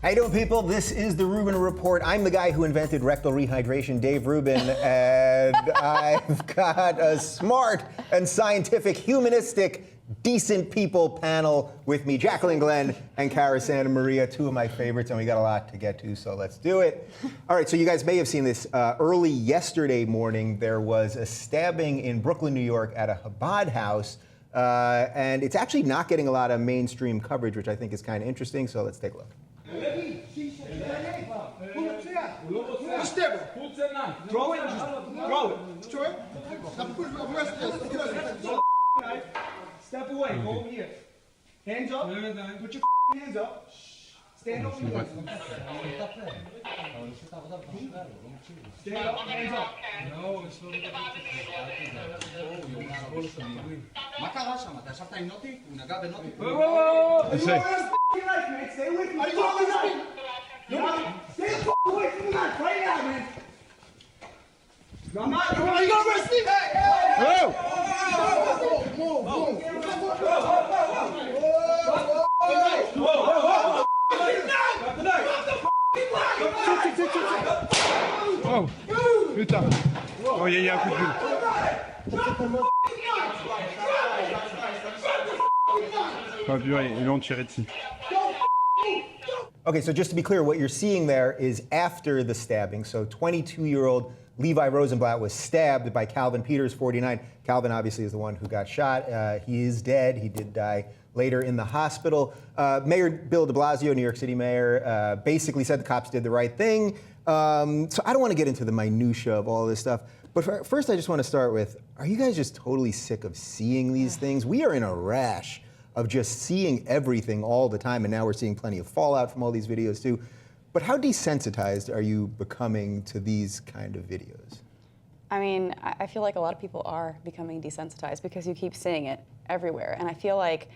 How you doing, people? This is the Rubin Report. I'm the guy who invented rectal rehydration, Dave Rubin, and I've got a smart and scientific, humanistic, decent people panel with me, Jaclyn Glenn and Cara, two of my favorites, and we got a lot to get to, so let's do it. All right, so you guys may have seen this. Early yesterday morning, there was a stabbing in Brooklyn, New York at a Chabad house, and it's actually not getting a lot of mainstream coverage, which I think is kind of interesting, so let's take a look. Throw it, throw it. Step away, go over here. Hands up, put your hands up. Stand over here. Stand up, hands up. Stay with me. Stay away from the knife right now, man. I'm not. Are you gonna arrest me? Oh, putain. Oh, il y a un coup de boule. Ah, purée, ils l'ont tiré dessus. Okay, so just to be clear, what you're seeing there is after the stabbing. So 22-year-old Levi Rosenblatt was stabbed by Calvin Peters, 49. Calvin obviously is the one who got shot. He is dead. He did die later in the hospital. Mayor Bill de Blasio, New York City mayor, basically said the cops did the right thing. So I don't want to get into the minutia of all this stuff. But first, I just want to start with, are you guys just totally sick of seeing these things? We are in a rash of just seeing everything all the time, and now we're seeing plenty of fallout from all these videos too. But how desensitized are you becoming to these kind of videos? I mean, I feel like a lot of people are becoming desensitized because you keep seeing it everywhere. And I feel like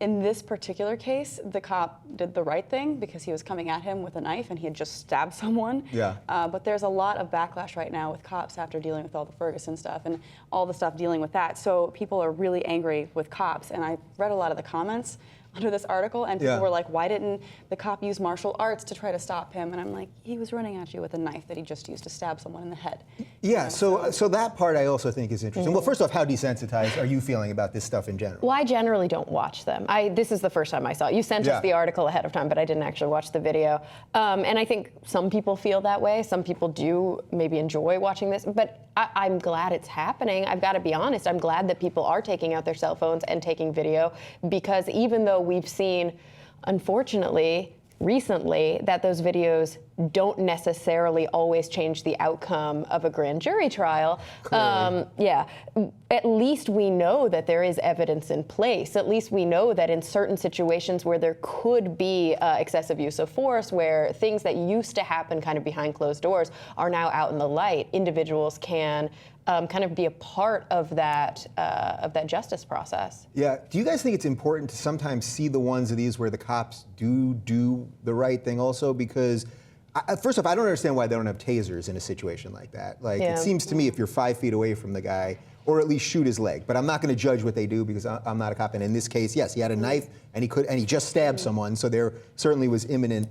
in this particular case, the cop did the right thing because he was coming at him with a knife and he had just stabbed someone. Yeah. But there's a lot of backlash right now with cops after dealing with all the Ferguson stuff and all the stuff dealing with that. So people are really angry with cops. And I read a lot of the comments under this article, and people were like, why didn't the cop use martial arts to try to stop him? And I'm like, he was running at you with a knife that he just used to stab someone in the head. Yeah, so that part I also think is interesting. Well, first off, how desensitized are you feeling about this stuff in general? Well, I generally don't watch them. This is the first time I saw it. You sent us the article ahead of time, but I didn't actually watch the video. And I think some people feel that way. Some people do maybe enjoy watching this, but I'm glad it's happening. I've got to be honest. I'm glad that people are taking out their cell phones and taking video, because even though we've seen, unfortunately, recently, that those videos don't necessarily always change the outcome of a grand jury trial. At least we know that there is evidence in place. At least we know that in certain situations where there could be excessive use of force, where things that used to happen kind of behind closed doors are now out in the light, individuals can kind of be a part of that justice process. Yeah. Do you guys think it's important to sometimes see the ones of these where the cops do the right thing also? Because first off, I don't understand why they don't have tasers in a situation like that. Like, it seems to me if you're 5 feet away from the guy, or at least shoot his leg. But I'm not going to judge what they do because I'm not a cop. And in this case, yes, he had a knife and he just stabbed someone, so there certainly was imminent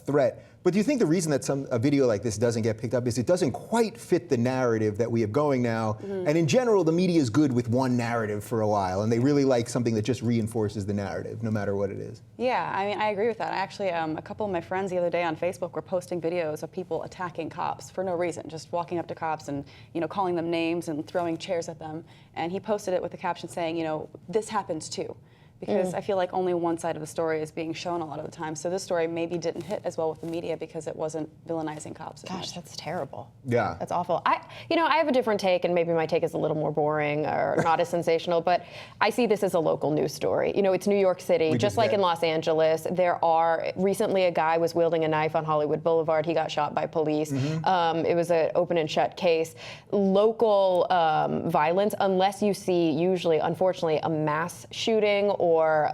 threat. But do you think the reason that a video like this doesn't get picked up is it doesn't quite fit the narrative that we have going now? And in general, the media is good with one narrative for a while, and they really like something that just reinforces the narrative, no matter what it is. Yeah, I mean, I agree with that. Actually, a couple of my friends the other day on Facebook were posting videos of people attacking cops for no reason, just walking up to cops and, calling them names and throwing chairs at them. And he posted it with the caption saying, this happens too. Because I feel like only one side of the story is being shown a lot of the time. So this story maybe didn't hit as well with the media because it wasn't villainizing cops as much. Gosh, that's terrible. Yeah. That's awful. I have a different take, and maybe my take is a little more boring or not as sensational, but I see this as a local news story. It's New York City, just like in Los Angeles. Recently a guy was wielding a knife on Hollywood Boulevard. He got shot by police. It was an open and shut case. Local violence, unless you see usually, unfortunately, a mass shooting or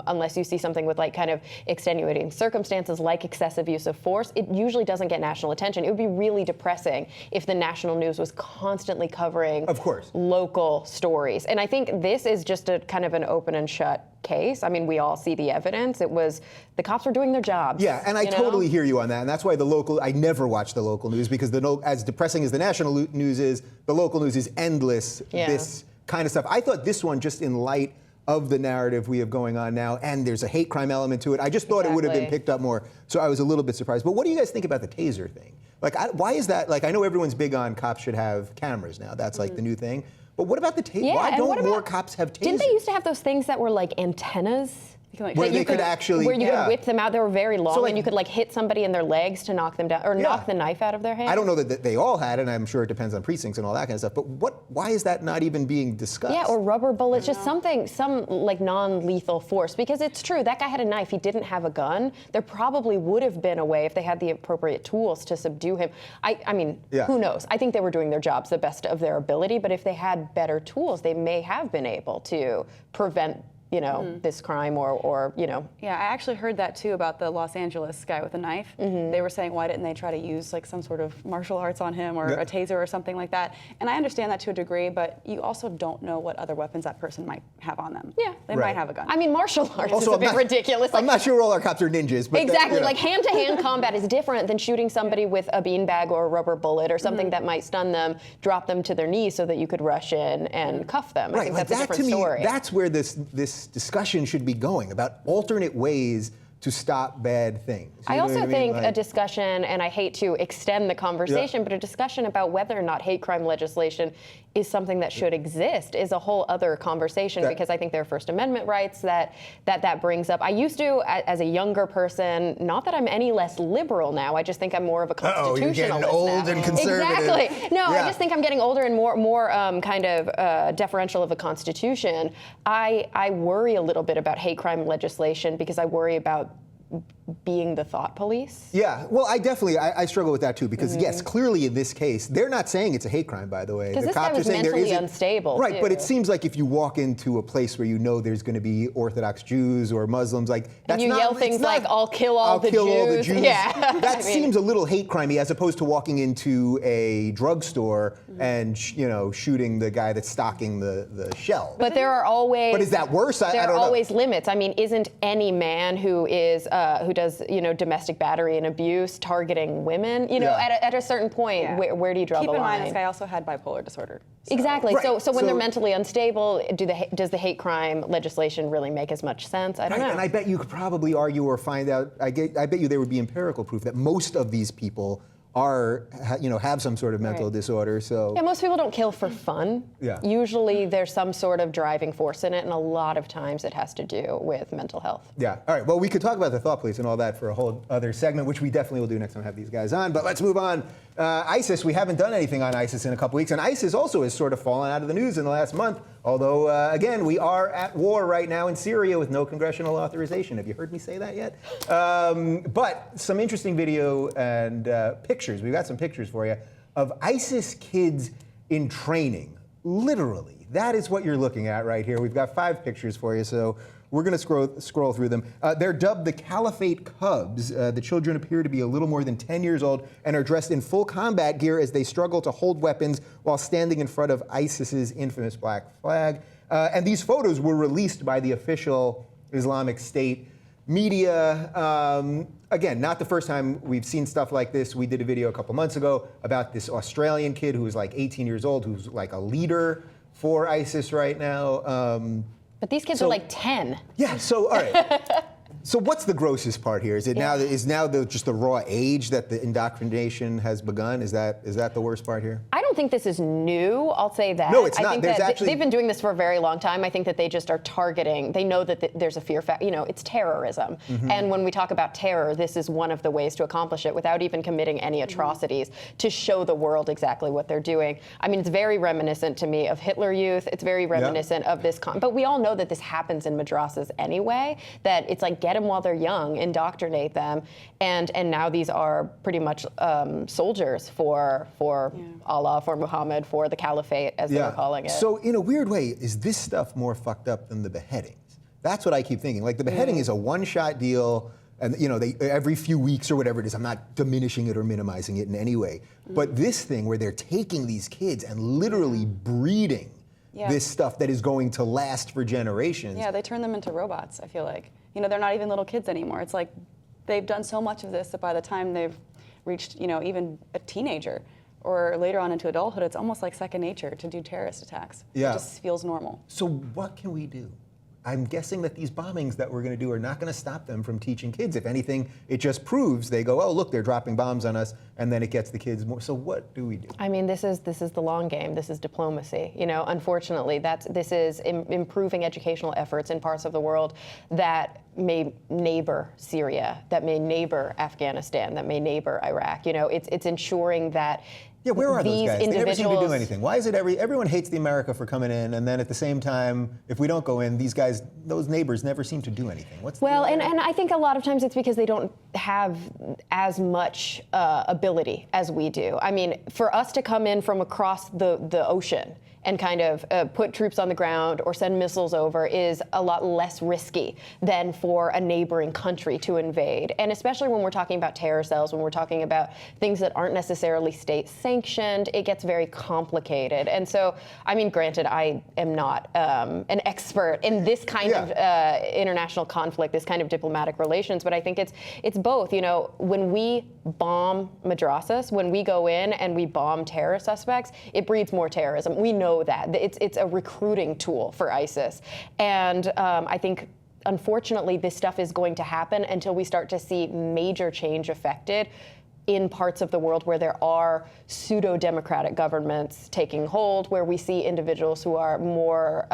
unless you see something with like kind of extenuating circumstances like excessive use of force, it usually doesn't get national attention. It would be really depressing if the national news was constantly covering of course local stories. And I think this is just a kind of an open and shut case. I mean, we all see the evidence. It was, the cops were doing their jobs. Yeah, and I totally hear you on that. And that's why I never watch the local news, because as depressing as the national news is, the local news is endless, this kind of stuff. I thought this one, just in light of the narrative we have going on now, and there's a hate crime element to it, I just thought it would have been picked up more. So I was a little bit surprised. But what do you guys think about the taser thing? Like, why is that? Like, I know everyone's big on cops should have cameras now. That's like the new thing. But what about the taser? Yeah, why don't more cops have tasers? Didn't they used to have those things that were like antennas? Where they could actually, where you could whip them out. They were very long, So, like, and you could like hit somebody in their legs to knock them down, or knock the knife out of their hand. I don't know that they all had it, and I'm sure it depends on precincts and all that kind of stuff. But why is that not even being discussed? Yeah, or rubber bullets, just some like non-lethal force. Because it's true, that guy had a knife. He didn't have a gun. There probably would have been a way if they had the appropriate tools to subdue him. I mean, who knows? I think they were doing their jobs the best of their ability. But if they had better tools, they may have been able to prevent this crime or. Yeah, I actually heard that too about the Los Angeles guy with a knife. They were saying, why didn't they try to use like some sort of martial arts on him or a taser or something like that? And I understand that to a degree, but you also don't know what other weapons that person might have on them. Yeah. They might have a gun. I mean, martial arts Also, is a bit ridiculous. I'm not sure all our cops are ninjas. But exactly. Like hand-to-hand combat is different than shooting somebody with a beanbag or a rubber bullet or something that might stun them, drop them to their knees so that you could rush in and cuff them. Right, I think like that's a different story. That's where this discussion should be going, about alternate ways to stop bad things. I also think a discussion, and I hate to extend the conversation, but a discussion about whether or not hate crime legislation is something that should exist is a whole other conversation, because I think there are First Amendment rights that brings up. I used to, as a younger person, not that I'm any less liberal now, I just think I'm more of a constitutionalist you're getting now. old and conservative. Exactly. No, I just think I'm getting older and more kind of deferential of the Constitution. I worry a little bit about hate crime legislation because I worry about being the thought police. Yeah, well, I struggle with that too, because yes, clearly in this case, they're not saying it's a hate crime, by the way. Because the this guy cops was are saying mentally there isn't, unstable, right? too. But it seems like if you walk into a place where you know there's going to be Orthodox Jews or Muslims, like that's and you not, yell things like "I'll kill all the Jews." Yeah, that seems a little hate crimey, as opposed to walking into a drugstore and shooting the guy that's stocking the shelves. But there are always. But is that worse? I There don't are know. always limits. I mean, isn't any man who does domestic battery and abuse targeting women? At a certain point, where do you draw the line? Keep in mind, this guy also had bipolar disorder. So. Exactly. Right. So when they're mentally unstable, does the hate crime legislation really make as much sense? I don't know. And I bet you could probably argue or find out. I bet you there would be empirical proof that most of these people have some sort of mental disorder. So yeah, most people don't kill for fun. Yeah. Usually there's some sort of driving force in it, and a lot of times it has to do with mental health. Yeah. All right. Well, we could talk about the thought police and all that for a whole other segment, which we definitely will do next time I have these guys on. But let's move on. ISIS. We haven't done anything on ISIS in a couple weeks, and ISIS also has sort of fallen out of the news in the last month. Although, again, we are at war right now in Syria with no congressional authorization. Have you heard me say that yet? But some interesting video and pictures. We've got some pictures for you of ISIS kids in training. Literally. That is what you're looking at right here. We've got 5 pictures for you, so we're going to scroll through them. They're dubbed the Caliphate Cubs. The children appear to be a little more than 10 years old and are dressed in full combat gear as they struggle to hold weapons while standing in front of ISIS's infamous black flag. And these photos were released by the official Islamic State media. Again, not the first time we've seen stuff like this. We did a video a couple months ago about this Australian kid who was like 18 years old, who's like a leader for ISIS right now. But these kids are like 10. Yeah, so, all right. So what's the grossest part here? Is it now just the raw age that the indoctrination has begun? Is that the worst part here? I don't think this is new. I'll say that. No, it's I not. think There's that actually they've been doing this for a very long time. I think that they just are targeting. They know that there's a fear factor. It's terrorism. Mm-hmm. And when we talk about terror, this is one of the ways to accomplish it without even committing any atrocities, to show the world exactly what they're doing. I mean, it's very reminiscent to me of Hitler Youth. It's very reminiscent of this. But we all know that this happens in madrasas anyway, that it's like get them while they're young, indoctrinate them, and now these are pretty much soldiers for Allah, for Muhammad, for the Caliphate, as they were calling it. So in a weird way, is this stuff more fucked up than the beheadings? That's what I keep thinking. Like the beheading is a one-shot deal, and you know, every few weeks or whatever it is. I'm not diminishing it or minimizing it in any way. But this thing where they're taking these kids and literally breeding this stuff that is going to last for generations. Yeah, they turn them into robots, I feel like. You know, they're not even little kids anymore. It's like they've done so much of this that by the time they've reached, you know, even a teenager or later on into adulthood, it's almost like second nature to do terrorist attacks. Yeah. It just feels normal. So what can we do? I'm guessing that these bombings that we're going to do are not going to stop them from teaching kids. If anything, it just proves they go, oh, look, they're dropping bombs on us, and then it gets the kids more. So what do we do? I mean, this is the long game. This is diplomacy. You know, unfortunately, this is improving educational efforts in parts of the world that may neighbor Syria, that may neighbor Afghanistan, that may neighbor Iraq. You know, it's ensuring that. Yeah, where are those guys? They never seem to do anything. Why is it everyone hates the America for coming in, and then at the same time, if we don't go in, these guys, those neighbors never seem to do anything? Well, and I think a lot of times it's because they don't have as much ability as we do. I mean, for us to come in from across the ocean and kind of put troops on the ground or send missiles over is a lot less risky than for a neighboring country to invade. And especially when we're talking about terror cells, when we're talking about things that aren't necessarily state sanctioned, it gets very complicated. And so, I mean, granted, I am not an expert in this kind of international conflict, this kind of diplomatic relations, but I think it's both. You know, when we bomb madrasas, when we go in and we bomb terror suspects, it breeds more terrorism. We know that. It's a recruiting tool for ISIS. And I think, unfortunately, this stuff is going to happen until we start to see major change affected in parts of the world where there are pseudo-democratic governments taking hold, where we see individuals who are more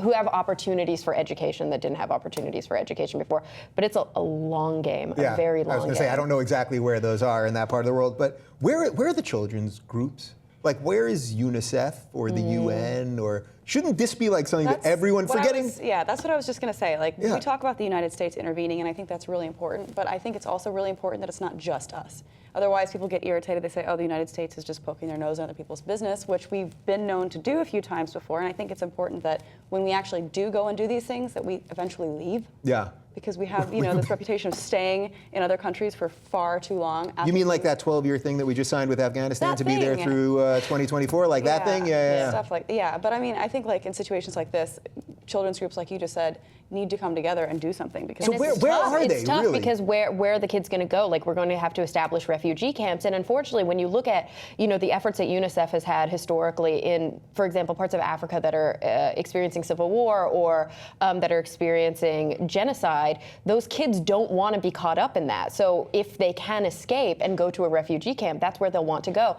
who have opportunities for education that didn't have opportunities for education before. But it's a long game, a very long game. I was going to say, I don't know exactly where those are in that part of the world, but where are the children's groups? Like, where is UNICEF or the UN, or shouldn't this be like something that everyone forgetting? That's what I was just going to say. Like, we talk about the United States intervening, and I think that's really important, but I think it's also really important that it's not just us. Otherwise, people get irritated. They say, oh, the United States is just poking their nose in other people's business, which we've been known to do a few times before, and I think it's important that when we actually do go and do these things, that we eventually leave. Yeah. Because we have, you know, this reputation of staying in other countries for far too long. You mean like that 12-year thing that we just signed with Afghanistan to be there through 2024, like that thing? Yeah. Stuff like, but I mean, I think like in situations like this, children's groups, like you just said, need to come together and do something. Because so where are they, It's tough really? Because where are the kids going to go? Like, we're going to have to establish refugee camps. And unfortunately, when you look at, you know, the efforts that UNICEF has had historically in, for example, parts of Africa that are experiencing civil war or that are experiencing genocide, those kids don't want to be caught up in that. So if they can escape and go to a refugee camp, that's where they'll want to go.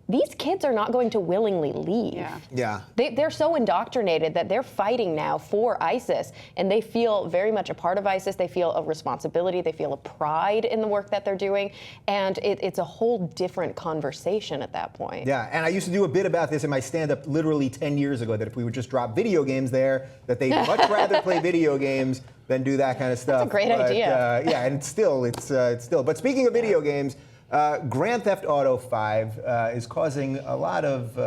These kids are not going to willingly leave. They're so indoctrinated that they're fighting now for ISIS, and they feel very much a part of ISIS. They feel a responsibility. They feel a pride in the work that they're doing, and it's a whole different conversation at that point. Yeah, and I used to do a bit about this in my stand-up literally 10 years ago, that if we would just drop video games there, that they'd much rather play video games than do that kind of stuff. That's a great idea. Yeah, and it's still. But speaking of video games, Grand Theft Auto 5 is causing a lot of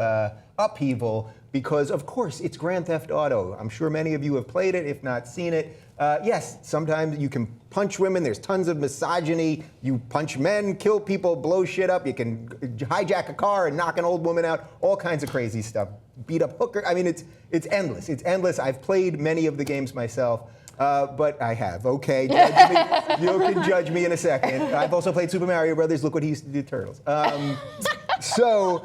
upheaval because, of course, it's Grand Theft Auto. I'm sure many of you have played it, if not seen it. Yes, sometimes you can punch women. There's tons of misogyny. You punch men, kill people, blow shit up. You can hijack a car and knock an old woman out. All kinds of crazy stuff. Beat up hooker. I mean, it's endless. It's endless. I've played many of the games myself. But I have. Okay, judge me. You can judge me in a second. I've also played Super Mario Brothers. Look what he used to do, Turtles. So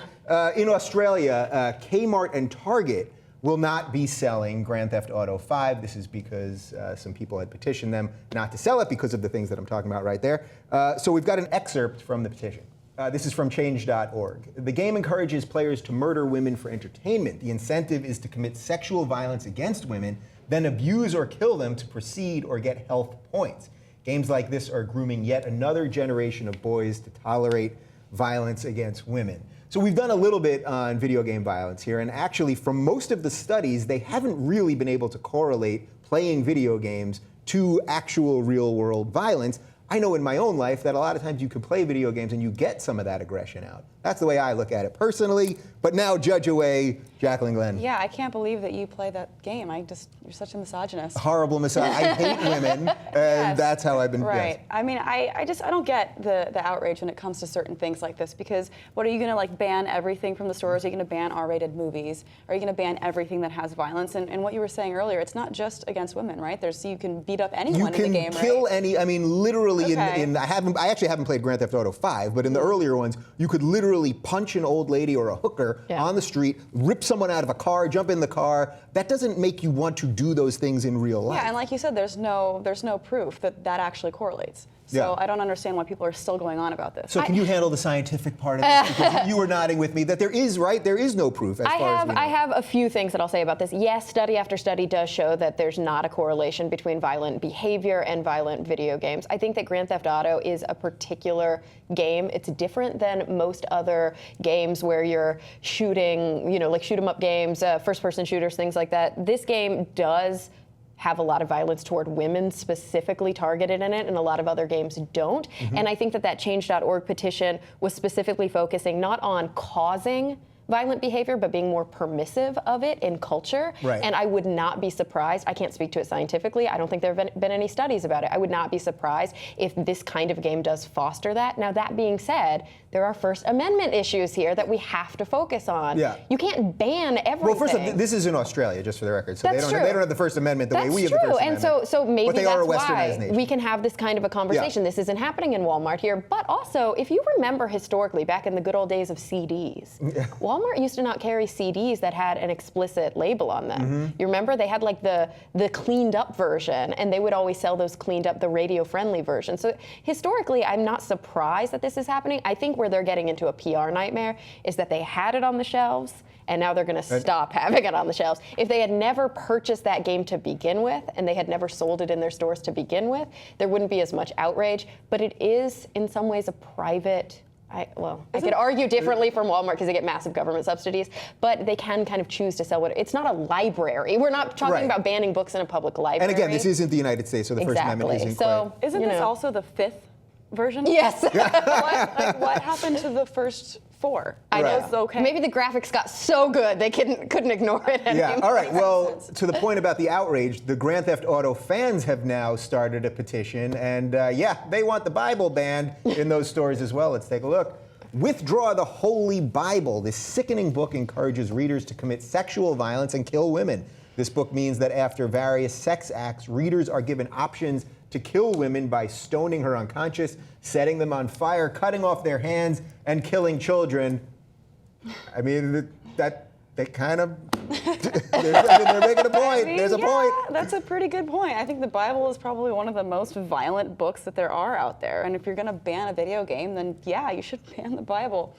in Australia, Kmart and Target will not be selling Grand Theft Auto 5. This is because some people had petitioned them not to sell it because of the things that I'm talking about right there. So we've got an excerpt from the petition. This is from change.org. The game encourages players to murder women for entertainment. The incentive is to commit sexual violence against women, then abuse or kill them to proceed or get health points. Games like this are grooming yet another generation of boys to tolerate violence against women. So we've done a little bit on video game violence here, and actually from most of the studies, they haven't really been able to correlate playing video games to actual real-world violence. I know in my own life that a lot of times you can play video games and you get some of that aggression out. That's the way I look at it personally. But now judge away, Jaclyn Glenn. Yeah, I can't believe that you play that game. You're such a misogynist. Horrible misogynist. I hate women, and Yes. that's how I've been. Right. Yes. I mean, I don't get the outrage when it comes to certain things like this, because what are you going to like ban everything from the stores? Are you going to ban R-rated movies? Are you going to ban everything that has violence? And what you were saying earlier, it's not just against women, right? You can beat up anyone in the game, right? You can kill any. I mean, literally. Okay. I actually haven't played Grand Theft Auto 5, but in the earlier ones, you could literally punch an old lady or a hooker on the street, rip someone out of a car, jump in the car. That doesn't make you want to do those things in real life. Yeah, and like you said, there's no proof that actually correlates. So I don't understand why people are still going on about this. So can you handle the scientific part of this? Because you were nodding with me that there is no proof as far as we know. I have a few things that I'll say about this. Yes, study after study does show that there's not a correlation between violent behavior and violent video games. I think that Grand Theft Auto is a particular game. It's different than most other games where you're shooting, like shoot 'em up games, first-person shooters, things like that. This game does have a lot of violence toward women specifically targeted in it, and a lot of other games don't. And I think that Change.org petition was specifically focusing not on causing violent behavior, but being more permissive of it in culture. Right. And I would not be surprised, I can't speak to it scientifically, I don't think there have been any studies about it. I would not be surprised if this kind of game does foster that. Now, that being said, there are First Amendment issues here that we have to focus on. Yeah. You can't ban everything. Well, first of all, this is in Australia, just for the record. So That's they don't have the First Amendment the way we have the First Amendment. And so maybe but they are a that's westernized why nation. we can have this kind of a conversation. This isn't happening in Walmart here. But also, if you remember historically, back in the good old days of CDs, Walmart used to not carry CDs that had an explicit label on them. You remember? They had like the cleaned up version, and they would always sell those cleaned up, the radio-friendly version. So historically, I'm not surprised that this is happening. I think where they're getting into a PR nightmare is that they had it on the shelves, and now they're going to stop having it on the shelves. If they had never purchased that game to begin with, and they had never sold it in their stores to begin with, there wouldn't be as much outrage. But it is, in some ways, a private. I could argue differently from Walmart because they get massive government subsidies, but they can kind of choose to sell it. It's not a library. We're not talking about banning books in a public library. And again, this isn't the United States, so the First Amendment isn't quite. Isn't this also the fifth version? Yes. What happened to the first four? I know. It's okay. Maybe the graphics got so good they couldn't ignore it anymore. Yeah, all right. Well, to the point about the outrage, the Grand Theft Auto fans have now started a petition, and they want the Bible banned in those stores as well. Let's take a look. Withdraw the Holy Bible. This sickening book encourages readers to commit sexual violence and kill women. This book means that after various sex acts, readers are given options to kill women by stoning her unconscious, setting them on fire, cutting off their hands, and killing children. I mean, they kind of, they're making a point. There's a point. That's a pretty good point. I think the Bible is probably one of the most violent books that there are out there. And if you're going to ban a video game, then you should ban the Bible.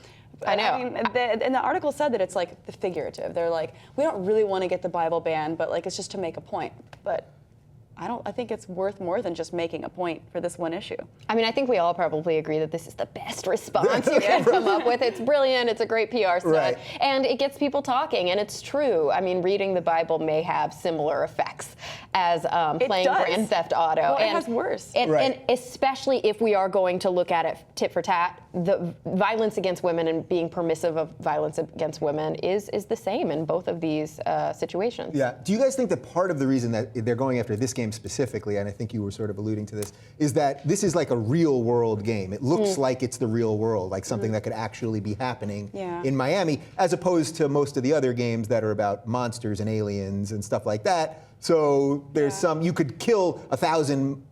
I know. I mean, and the article said that it's like the figurative. They're like, we don't really want to get the Bible banned, but like it's just to make a point. But I think it's worth more than just making a point for this one issue. I mean, I think we all probably agree that this is the best response you can come up with. It's brilliant. It's a great PR stunt. Right. And it gets people talking. And it's true. I mean, reading the Bible may have similar effects as playing Grand Theft Auto. Well, it has worse. And especially if we are going to look at it tit for tat, the violence against women and being permissive of violence against women is the same in both of these situations. Yeah. Do you guys think that part of the reason that they're going after this game specifically, and I think you were sort of alluding to this, is that this is like a real world game? It looks like it's the real world, like something that could actually be happening in Miami, as opposed to most of the other games that are about monsters and aliens and stuff like that. So there's you could kill 1,000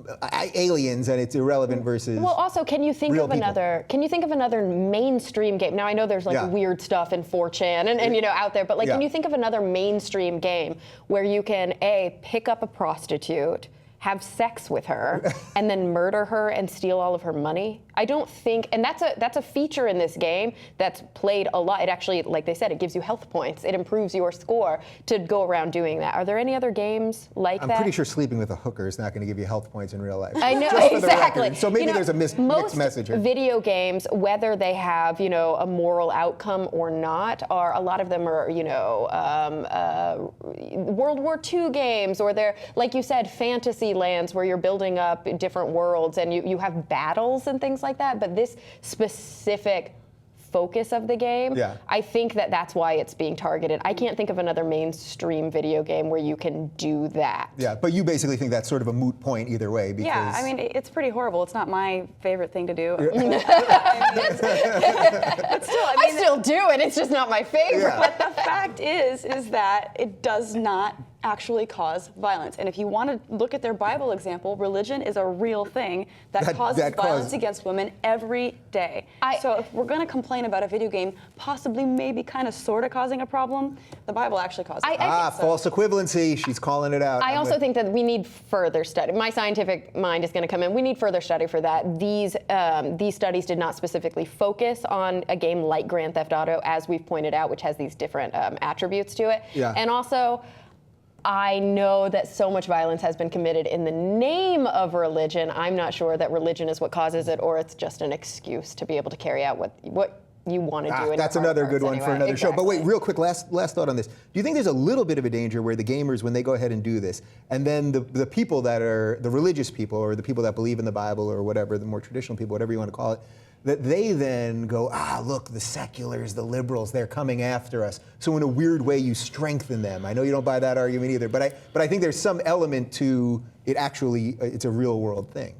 aliens and it's irrelevant versus. Well, also, can you think of another mainstream game? Now I know there's like weird stuff in 4chan and out there, but like, can you think of another mainstream game where you can pick up a prostitute, have sex with her, and then murder her and steal all of her money? I don't think, and that's a feature in this game that's played a lot. It actually, like they said, it gives you health points. It improves your score to go around doing that. Are there any other games like that? I'm pretty sure sleeping with a hooker is not going to give you health points in real life. I know, Just for the exactly. record. So maybe there's a mixed message here. Most video games, whether they have, a moral outcome or not, a lot of them are, World War II games, or they're, like you said, fantasy lands where you're building up different worlds and you have battles and things like that. But this specific focus of the game. Yeah. I think that that's why it's being targeted. I can't think of another mainstream video game where you can do that. Yeah, but you basically think that's sort of a moot point either way because... Yeah, I mean, it's pretty horrible. It's not my favorite thing to do. But still, I still do it. It's just not my favorite. Yeah. But the fact is that it does not actually cause violence. And if you want to look at their Bible example, religion is a real thing that causes violence against women every day. So if we're going to complain about a video game possibly maybe kind of sort of causing a problem, the Bible actually causes it. False equivalency. She's calling it out. I also think that we need further study. My scientific mind is going to come in. We need further study for that. These studies did not specifically focus on a game like Grand Theft Auto, as we've pointed out, which has these different attributes to it. Yeah. And also, I know that so much violence has been committed in the name of religion. I'm not sure that religion is what causes it, or it's just an excuse to be able to carry out what you want to do. In that's your another heart of good hearts one for another show. But wait, real quick, last thought on this. Do you think there's a little bit of a danger where the gamers, when they go ahead and do this, and then the people that are the religious people or the people that believe in the Bible or whatever, the more traditional people, whatever you want to call it, that they then go, look, the seculars, the liberals, they're coming after us. So in a weird way, you strengthen them. I know you don't buy that argument either, but I think there's some element to it actually, it's a real world thing.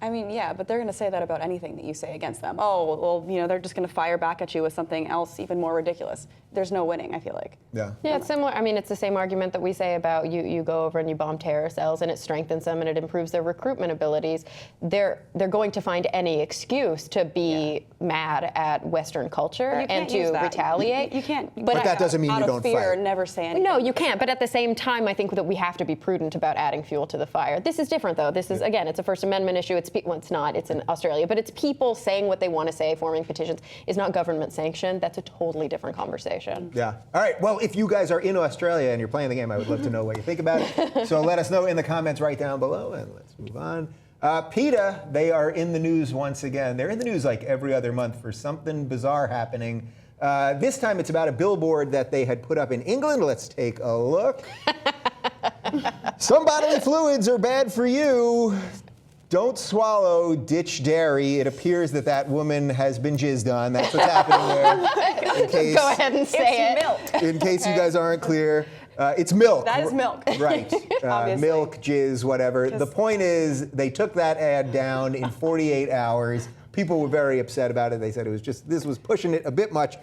I mean, yeah, but they're going to say that about anything that you say against them. Oh, well, they're just going to fire back at you with something else even more ridiculous. There's no winning, I feel like. Yeah. Yeah, it's similar. I mean, it's the same argument that we say about you go over and you bomb terror cells and it strengthens them and it improves their recruitment abilities. They're going to find any excuse to be mad at Western culture and to retaliate. You can't. But that doesn't mean you don't fight. Out of fear, fight. never say anything. No, you can't. But at the same time, I think that we have to be prudent about adding fuel to the fire. This is different, though. This is, again, it's a First Amendment issue. It's not. It's in Australia. But it's people saying what they want to say, forming petitions. It's not government sanctioned. That's a totally different conversation. Yeah. All right. Well, if you guys are in Australia and you're playing the game, I would love to know what you think about it. So let us know in the comments right down below, and let's move on. PETA, they are in the news once again. They're in the news like every other month for something bizarre happening. This time it's about a billboard that they had put up in England. Let's take a look. Some bodily fluids are bad for you. Don't swallow, ditch dairy. It appears that woman has been jizzed on. That's what's happening there. In case, Go ahead and say it's it. milk. In case you guys aren't clear, it's milk. That is milk. Right. Obviously. Milk, jizz, whatever. The point is, they took that ad down in 48 hours. People were very upset about it. They said this was pushing it a bit much.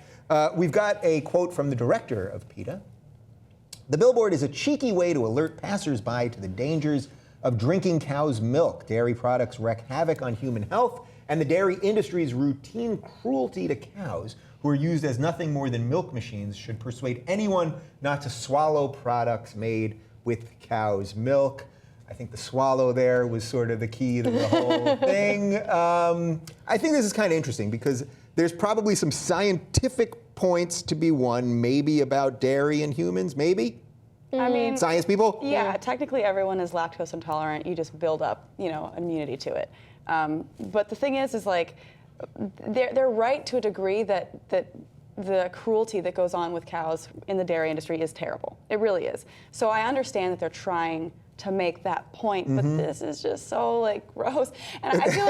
We've got a quote from the director of PETA. The billboard is a cheeky way to alert passersby to the dangers of drinking cow's milk. Dairy products wreak havoc on human health, and the dairy industry's routine cruelty to cows, who are used as nothing more than milk machines, should persuade anyone not to swallow products made with cow's milk. I think the swallow there was sort of the key to the whole thing. I think this is kind of interesting because there's probably some scientific points to be won, maybe about dairy and humans, maybe? I mean, science people? Yeah, technically everyone is lactose intolerant. You just build up, immunity to it. But the thing is like, they're right to a degree that the cruelty that goes on with cows in the dairy industry is terrible. It really is. So I understand that they're trying to make that point, but this is just so like gross. And I feel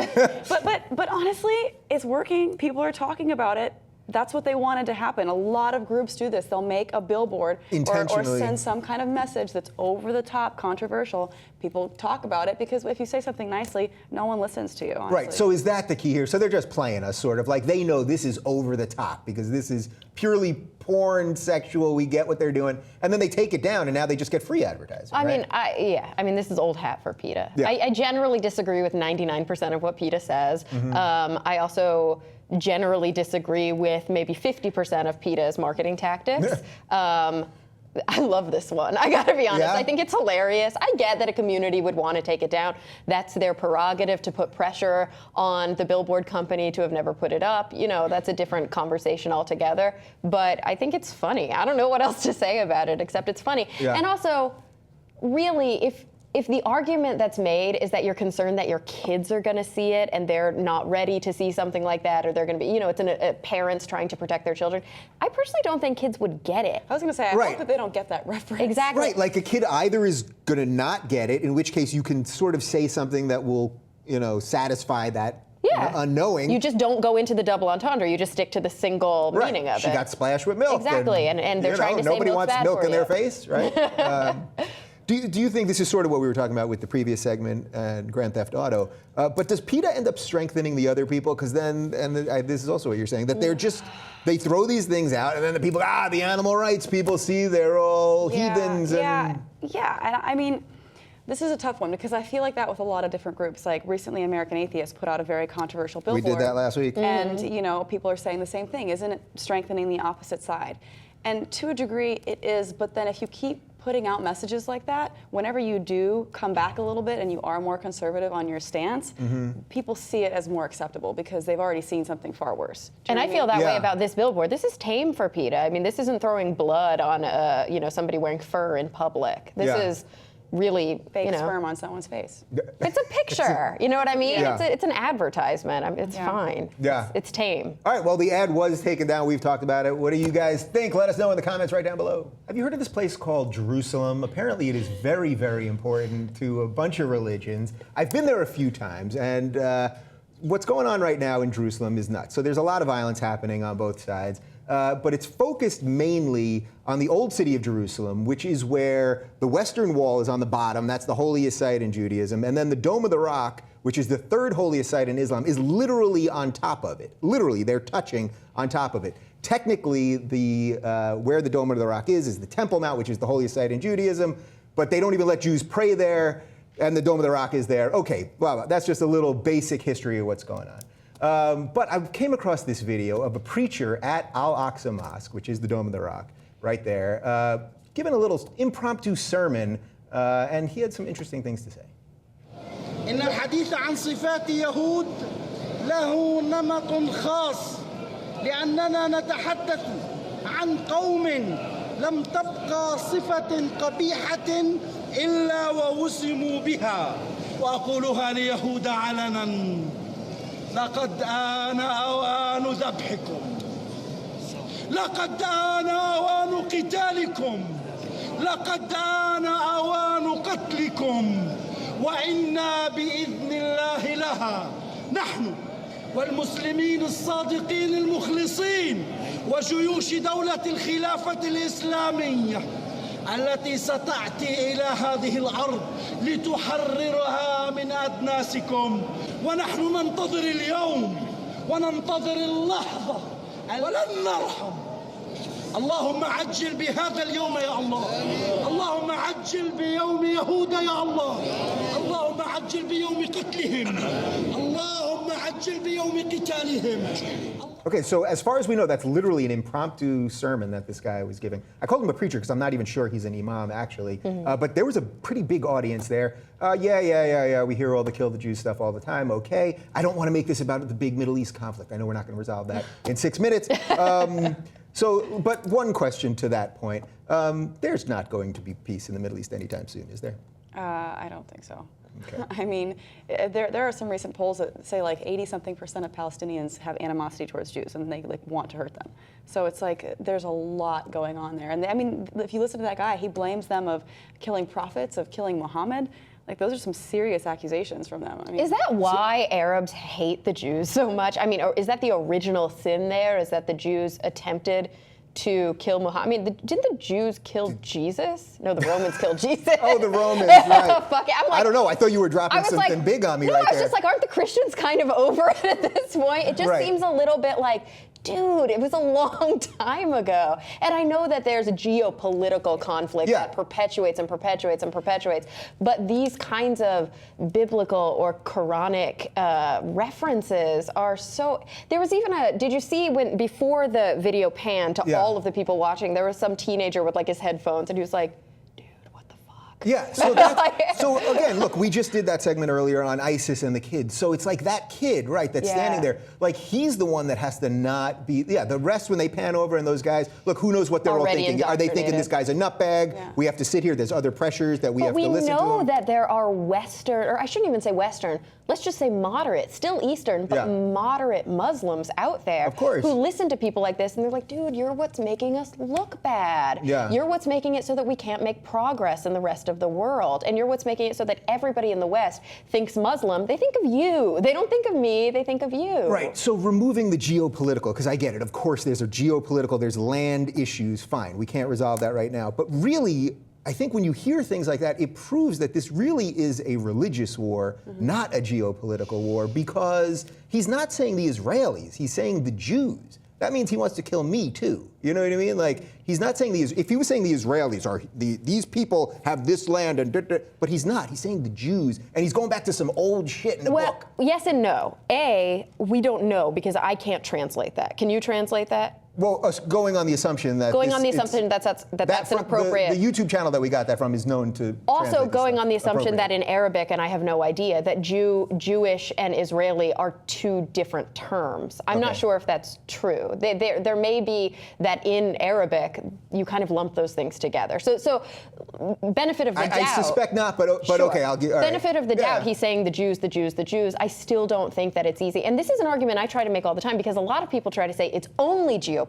like, but honestly, it's working. People are talking about it. That's what they wanted to happen. A lot of groups do this. They'll make a billboard or send some kind of message that's over the top, controversial. People talk about it because if you say something nicely, no one listens to you, honestly. Right, so is that the key here? So they're just playing us, sort of, like they know this is over the top because this is purely porn, sexual, we get what they're doing, and then they take it down and now they just get free advertising, right? I mean, this is old hat for PETA. Yeah. I generally disagree with 99% of what PETA says. I also generally disagree with maybe 50% of PETA's marketing tactics. I love this one. I gotta be honest. Yeah? I think it's hilarious. I get that a community would want to take it down. That's their prerogative to put pressure on the billboard company to have never put it up. That's a different conversation altogether. But I think it's funny. I don't know what else to say about it except it's funny. Yeah. And also, really, if the argument that's made is that you're concerned that your kids are going to see it and they're not ready to see something like that, or they're going to be, it's parents trying to protect their children, I personally don't think kids would get it. I was going to say, I hope that they don't get that reference. Exactly. Right, like a kid either is going to not get it, in which case you can sort of say something that will, satisfy that unknowing. You just don't go into the double entendre. You just stick to the single meaning of it. She got splashed with milk. Exactly, and they're trying to say nobody milk's wants bad milk for in their you. face, right? Do you think this is sort of what we were talking about with the previous segment and Grand Theft Auto? But does PETA end up strengthening the other people? Because then, this is also what you're saying, that they throw these things out, and then the people, the animal rights people see they're all heathens. And I mean, this is a tough one because I feel like that with a lot of different groups. Like recently, American Atheists put out a very controversial billboard. We did that last week. And people are saying the same thing. Isn't it strengthening the opposite side? And to a degree, it is. But then if you keep putting out messages like that, whenever you do come back a little bit and you are more conservative on your stance, people see it as more acceptable because they've already seen something far worse. And I feel that way about this billboard. This is tame for PETA. I mean, this isn't throwing blood on somebody wearing fur in public. This is really fake sperm on someone's face. It's a picture. You know what I mean? Yeah. It's an advertisement. I mean, it's fine. Yeah. It's tame. All right, well, the ad was taken down. We've talked about it. What do you guys think? Let us know in the comments right down below. Have you heard of this place called Jerusalem? Apparently it is very, very important to a bunch of religions. I've been there a few times, and what's going on right now in Jerusalem is nuts. So there's a lot of violence happening on both sides. But it's focused mainly on the old city of Jerusalem, which is where the Western Wall is on the bottom. That's the holiest site in Judaism. And then the Dome of the Rock, which is the third holiest site in Islam, is literally on top of it. Literally, they're touching on top of it. Technically, where the Dome of the Rock is the Temple Mount, which is the holiest site in Judaism. But they don't even let Jews pray there. And the Dome of the Rock is there. Okay, well, that's just a little basic history of what's going on. But I came across this video of a preacher at Al-Aqsa Mosque, which is the Dome of the Rock, right there, giving a little impromptu sermon, and he had some interesting things to say. إن الحديث عن صفات يهود له نمط خاص لأننا نتحدث عن قوم لم تبقى صفة قبيحة إلا ووسموا بها وأقولها ليهود علنا لقد آن أوان ذبحكم لقد آن أوان قتالكم لقد آن أوان قتلكم وإنا بإذن الله لها نحن والمسلمين الصادقين المخلصين وجيوش دولة الخلافة الإسلامية التي ستأتي إلى هذه الأرض لتحررها من أدناسكم ونحن ننتظر اليوم وننتظر اللحظة ولن نرحم اللهم عجل بهذا اليوم يا الله اللهم عجل بيوم يهود يا الله اللهم عجل بيوم قتلهم اللهم عجل بيوم قتالهم. Okay, so as far as we know, that's literally an impromptu sermon that this guy was giving. I called him a preacher because I'm not even sure he's an imam, actually. But there was a pretty big audience there. We hear all the kill the Jews stuff all the time. Okay, I don't want to make this about the big Middle East conflict. I know we're not going to resolve that in 6 minutes. But one question to that point. There's not going to be peace in the Middle East anytime soon, is there? I don't think so. Okay. I mean, there are some recent polls that say like 80-something% of Palestinians have animosity towards Jews and they want to hurt them. So it's like there's a lot going on there. And I mean, if you listen to that guy, he blames them of killing prophets, of killing Muhammad. Like those are some serious accusations from them. I mean, is that why Arabs hate the Jews so much? I mean, or is that the original sin there? Is that the Jews attempted to kill Muhammad? I mean, didn't the Jews kill Jesus? No, the Romans killed Jesus. Oh, the Romans, right. Fuck it. I'm like, I don't know. I thought you were dropping something big on me right there. No, I was just like, aren't the Christians kind of over it at this point? It just seems a little bit like, dude, it was a long time ago. And I know that there's a geopolitical conflict that perpetuates and perpetuates and perpetuates, but these kinds of biblical or Quranic references are so... There was even did you see before the video panned to all of the people watching, there was some teenager with like his headphones and he was like, yeah, so again, look, we just did that segment earlier on ISIS and the kids. So it's like that kid, right, that's standing there. Like, he's the one that has to not be, the rest when they pan over and those guys, look, who knows what they're all thinking. Are they thinking this guy's a nutbag? Yeah. We have to sit here. There's other pressures that we have to listen to. But we know that there are Western, or I shouldn't even say Western, let's just say moderate, still Eastern, but moderate Muslims out there who listen to people like this and they're like, dude, you're what's making us look bad. Yeah. You're what's making it so that we can't make progress in the rest of of the world. And you're what's making it so that everybody in the West thinks Muslim. They think of you. They don't think of me. They think of you. Right. So removing the geopolitical, because I get it. Of course, there's a geopolitical, there's land issues. Fine. We can't resolve that right now. But really, I think when you hear things like that, it proves that this really is a religious war, not a geopolitical war, because he's not saying the Israelis, he's saying the Jews. That means he wants to kill me too. You know what I mean? Like, he's not saying if he was saying the Israelis are these people have this land and but he's not. He's saying the Jews, and he's going back to some old shit in the book. Yes and no. We don't know because I can't translate that. Can you translate that? Well, going on the assumption that that's an appropriate. The YouTube channel that we got that from is known to. Also, going on the assumption that in Arabic, and I have no idea, that Jewish and Israeli are two different terms. I'm not sure if that's true. There may be that in Arabic you kind of lump those things together. So benefit of the doubt. I suspect not, but sure. okay, I'll give. Benefit of the doubt. He's saying the Jews, the Jews, the Jews. I still don't think that it's easy. And this is an argument I try to make all the time because a lot of people try to say it's only geopolitical.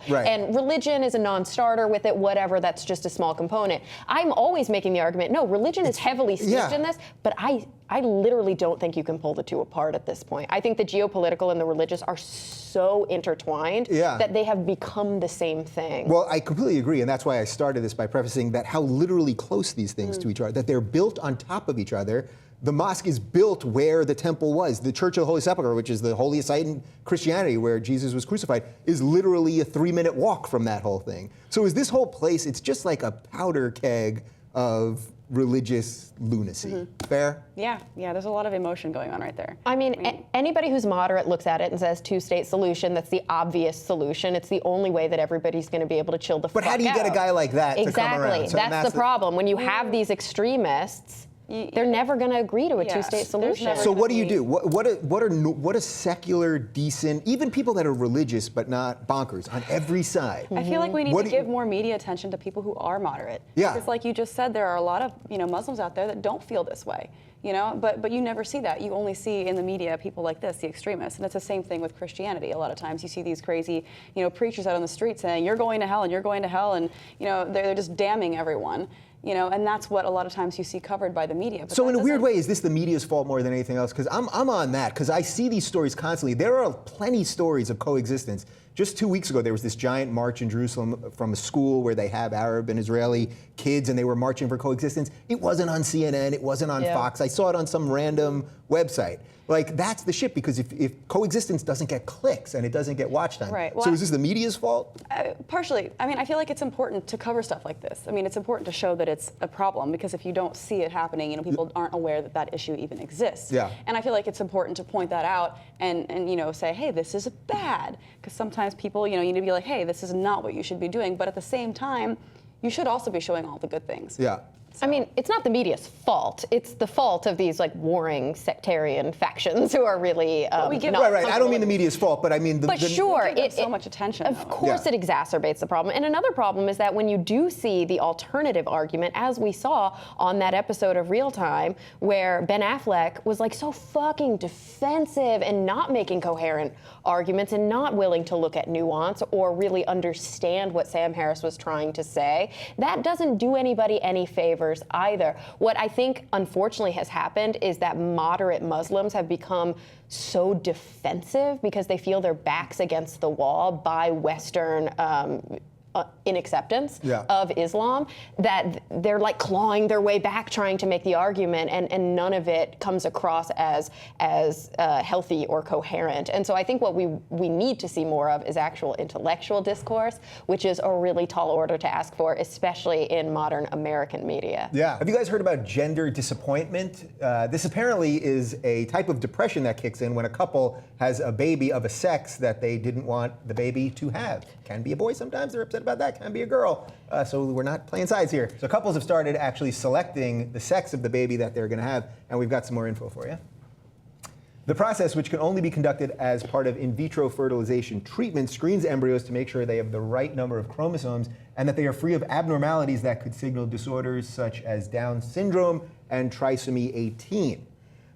Right. And religion is a non-starter with it, whatever, that's just a small component. I'm always making the argument, no, religion is heavily steeped in this, but I literally don't think you can pull the two apart at this point. I think the geopolitical and the religious are so intertwined that they have become the same thing. Well, I completely agree, and that's why I started this by prefacing that how literally close these things to each other, that they're built on top of each other. The mosque is built where the temple was. The Church of the Holy Sepulchre, which is the holiest site in Christianity where Jesus was crucified, is literally a 3-minute walk from that whole thing. So is this whole place, it's just like a powder keg of religious lunacy. Fair? Yeah, there's a lot of emotion going on right there. I mean, anybody who's moderate looks at it and says two-state solution, that's the obvious solution. It's the only way that everybody's going to be able to chill the fuck out. But how do you get a guy like that to come around? Exactly. That's the problem. When you have these extremists, they're never going to agree to a two-state solution. So what do you do? What are secular, decent, even people that are religious but not bonkers on every side? I feel like we need to give more media attention to people who are moderate. Yeah. Because like you just said, there are a lot of Muslims out there that don't feel this way. But you never see that. You only see in the media people like this, the extremists. And it's the same thing with Christianity. A lot of times you see these crazy, preachers out on the street saying, you're going to hell and you're going to hell, and they're just damning everyone. And that's what a lot of times you see covered by the media. But so in a weird way, is this the media's fault more than anything else? Because I'm on that, because I see these stories constantly. There are plenty stories of coexistence. Just 2 weeks ago, there was this giant march in Jerusalem from a school where they have Arab and Israeli kids, and they were marching for coexistence. It wasn't on CNN, it wasn't on Fox. I saw it on some random website. Like, that's the shit, because if coexistence doesn't get clicks and it doesn't get watch time. Right. Well, so is this the media's fault? Partially. I mean, I feel like it's important to cover stuff like this. I mean, it's important to show that it's a problem, because if you don't see it happening, people aren't aware that that issue even exists. Yeah. And I feel like it's important to point that out and say, hey, this is bad. Because sometimes people, you need to be like, hey, this is not what you should be doing. But at the same time, you should also be showing all the good things. Yeah. I mean, it's not the media's fault. It's the fault of these warring sectarian factions who are really not right. I don't mean the media's fault, but I mean sure, it so much attention. Of course, it exacerbates the problem. And another problem is that when you do see the alternative argument, as we saw on that episode of Real Time, where Ben Affleck was so fucking defensive and not making coherent arguments and not willing to look at nuance or really understand what Sam Harris was trying to say, that doesn't do anybody any favors either. What I think unfortunately has happened is that moderate Muslims have become so defensive because they feel their backs against the wall by Western inacceptance of Islam, that they're clawing their way back trying to make the argument, and none of it comes across as healthy or coherent. And so I think what we need to see more of is actual intellectual discourse, which is a really tall order to ask for, especially in modern American media. Yeah. Have you guys heard about gender disappointment? This apparently is a type of depression that kicks in when a couple has a baby of a sex that they didn't want the baby to have. Can be a boy sometimes, they're upset about that. Can be a girl. So we're not playing sides here. So couples have started actually selecting the sex of the baby that they're going to have, and we've got some more info for you. The process, which can only be conducted as part of in vitro fertilization treatment, screens embryos to make sure they have the right number of chromosomes and that they are free of abnormalities that could signal disorders such as Down syndrome and trisomy 18.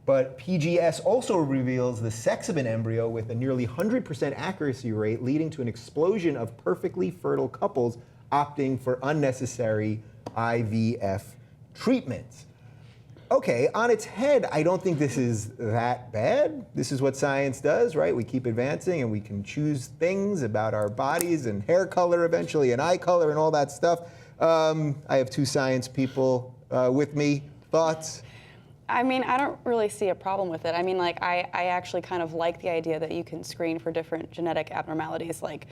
But PGS also reveals the sex of an embryo with a nearly 100% accuracy rate, leading to an explosion of perfectly fertile couples opting for unnecessary IVF treatments. Okay, on its head, I don't think this is that bad. This is what science does, right? We keep advancing and we can choose things about our bodies and hair color eventually and eye color and all that stuff. I have two science people with me. Thoughts? I mean, I don't really see a problem with it. I mean, like, I actually kind of like the idea that you can screen for different genetic abnormalities like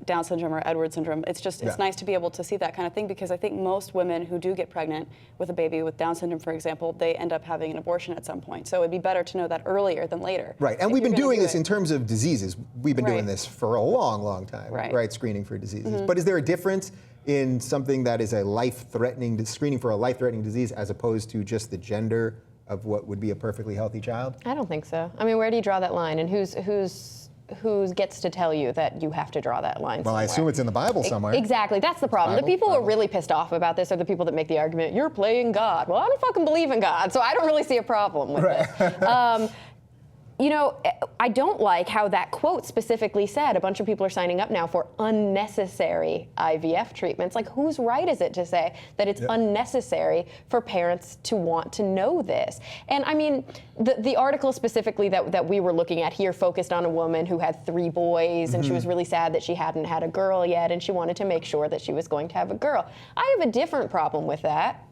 Down syndrome or Edwards syndrome. It's just, it's nice to be able to see that kind of thing, because I think most women who do get pregnant with a baby with Down syndrome, for example, they end up having an abortion at some point. So it'd be better to know that earlier than later. Right, and we've been doing this in terms of diseases. We've been doing this for a long, long time, right? Screening for diseases. But is there a difference in something that is a life-threatening, screening for a life-threatening disease as opposed to just the gender of what would be a perfectly healthy child? I don't think so. I mean, where do you draw that line, and who gets to tell you that you have to draw that line somewhere? I assume it's in the Bible somewhere. Exactly, that's the problem. The people who are really pissed off about this are the people that make the argument, you're playing God. Well, I don't fucking believe in God, so I don't really see a problem with this. You know, I don't like how that quote specifically said a bunch of people are signing up now for unnecessary IVF treatments. Like, whose right is it to say that it's unnecessary for parents to want to know this? And I mean, the article specifically that we were looking at here focused on a woman who had 3 boys, and she was really sad that she hadn't had a girl yet, and she wanted to make sure that she was going to have a girl. I have a different problem with that.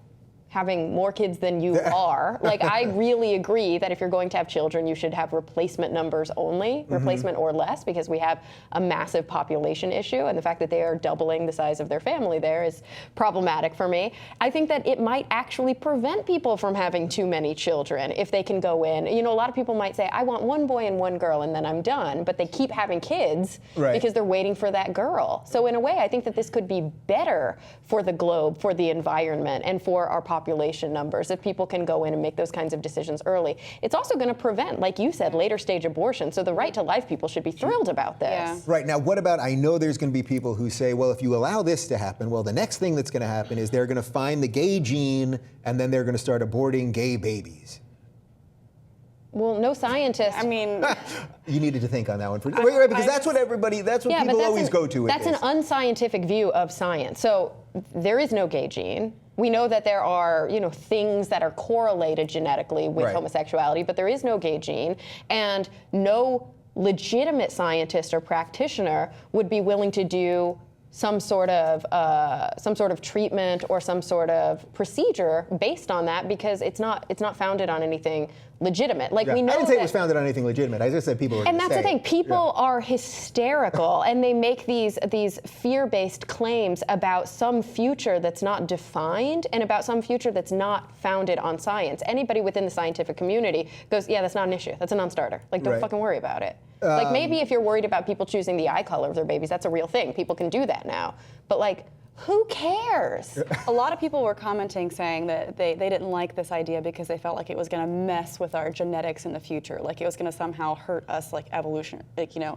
Having more kids than you are. Like, I really agree that if you're going to have children, you should have replacement numbers only, replacement or less, because we have a massive population issue, and the fact that they are doubling the size of their family there is problematic for me. I think that it might actually prevent people from having too many children if they can go in. You know, a lot of people might say, I want 1 boy and 1 girl and then I'm done, but they keep having kids because they're waiting for that girl. So in a way, I think that this could be better for the globe, for the environment, and for our population numbers if people can go in and make those kinds of decisions early. It's also going to prevent, like you said, later stage abortion. So the right to life people should be thrilled about this. Yeah. Right, now what about, I know there's going to be people who say, well, if you allow this to happen, well, the next thing that's going to happen is they're going to find the gay gene and then they're going to start aborting gay babies. Well, no scientist. I mean, you needed to think on that one for because that's what people always go to with that's this. an unscientific view of science. So there is no gay gene. We know that there are, you know, things that are correlated genetically with homosexuality, but there is no gay gene, and no legitimate scientist or practitioner would be willing to do some sort of treatment or some sort of procedure based on that, because it's not founded on anything legitimate. Like, we know I didn't say it was founded on anything legitimate. I just said people are. And that's the thing. People are hysterical, and they make these fear-based claims about some future that's not defined and about some future that's not founded on science. Anybody within the scientific community goes, yeah, that's not an issue. That's a non-starter. Like, don't fucking worry about it. Like, maybe if you're worried about people choosing the eye color of their babies, that's a real thing. People can do that now. But, like, who cares? A lot of people were commenting saying that they didn't like this idea because they felt like it was going to mess with our genetics in the future, like it was going to somehow hurt us, like evolution, like, you know,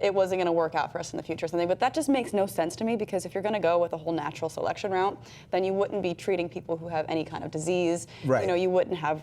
it wasn't going to work out for us in the future or something. But that just makes no sense to me, because if you're going to go with a whole natural selection route, then you wouldn't be treating people who have any kind of disease. You know, you wouldn't have,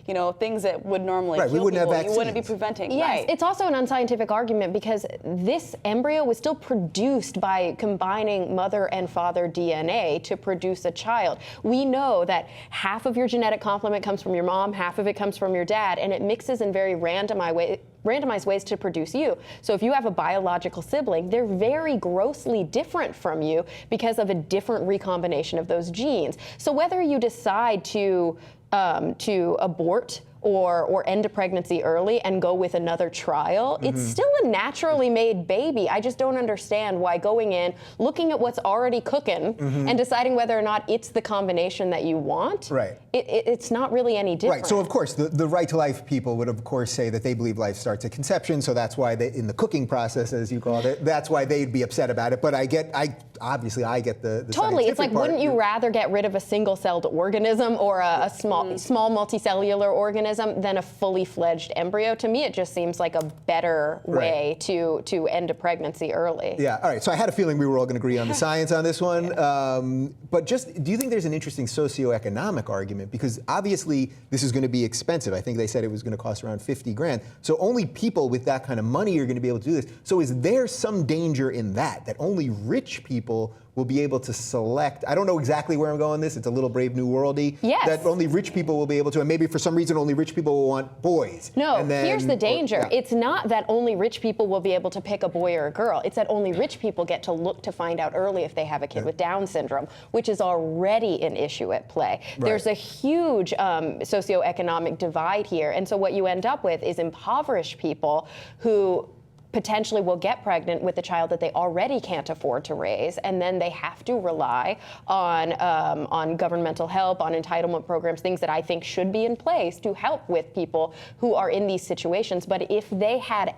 you know, things that would normally kill we wouldn't people. Have vaccines. You wouldn't be preventing. Yes, it's also an unscientific argument, because this embryo was still produced by combining mother and father DNA to produce a child. We know that half of your genetic complement comes from your mom, half of it comes from your dad, and it mixes in very randomized ways to produce you. So if you have a biological sibling, they're very grossly different from you because of a different recombination of those genes. So whether you decide to abort or end a pregnancy early and go with another trial, it's still a naturally made baby. I just don't understand why going in, looking at what's already cooking, and deciding whether or not it's the combination that you want, it's not really any different. Right, so of course, the right to life people would of course say that they believe life starts at conception, so that's why they, in the cooking process, as you called it, that's why they'd be upset about it. But I get the totally. It's like, part. wouldn't you rather get rid of a single-celled organism or a small multicellular organism than a fully fledged embryo? To me, it just seems like a better way to end a pregnancy early. Yeah, all right, so I had a feeling we were all going to agree on the science on this one. But just, do you think there's an interesting socioeconomic argument? Because obviously this is going to be expensive. I think they said it was going to cost around 50 grand. So only people with that kind of money are going to be able to do this. So is there some danger in that only rich people will be able to select. I don't know exactly where I'm going with this. It's a little Brave New World-y. Yes. That only rich people will be able to, and maybe for some reason only rich people will want boys. No, And then, here's the danger. yeah. It's not that only rich people will be able to pick a boy or a girl. It's that only rich people get to look to find out early if they have a kid with Down syndrome, which is already an issue at play. There's a huge socioeconomic divide here. And so what you end up with is impoverished people who potentially will get pregnant with a child that they already can't afford to raise, and then they have to rely on governmental help, on entitlement programs, things that I think should be in place to help with people who are in these situations. But if they had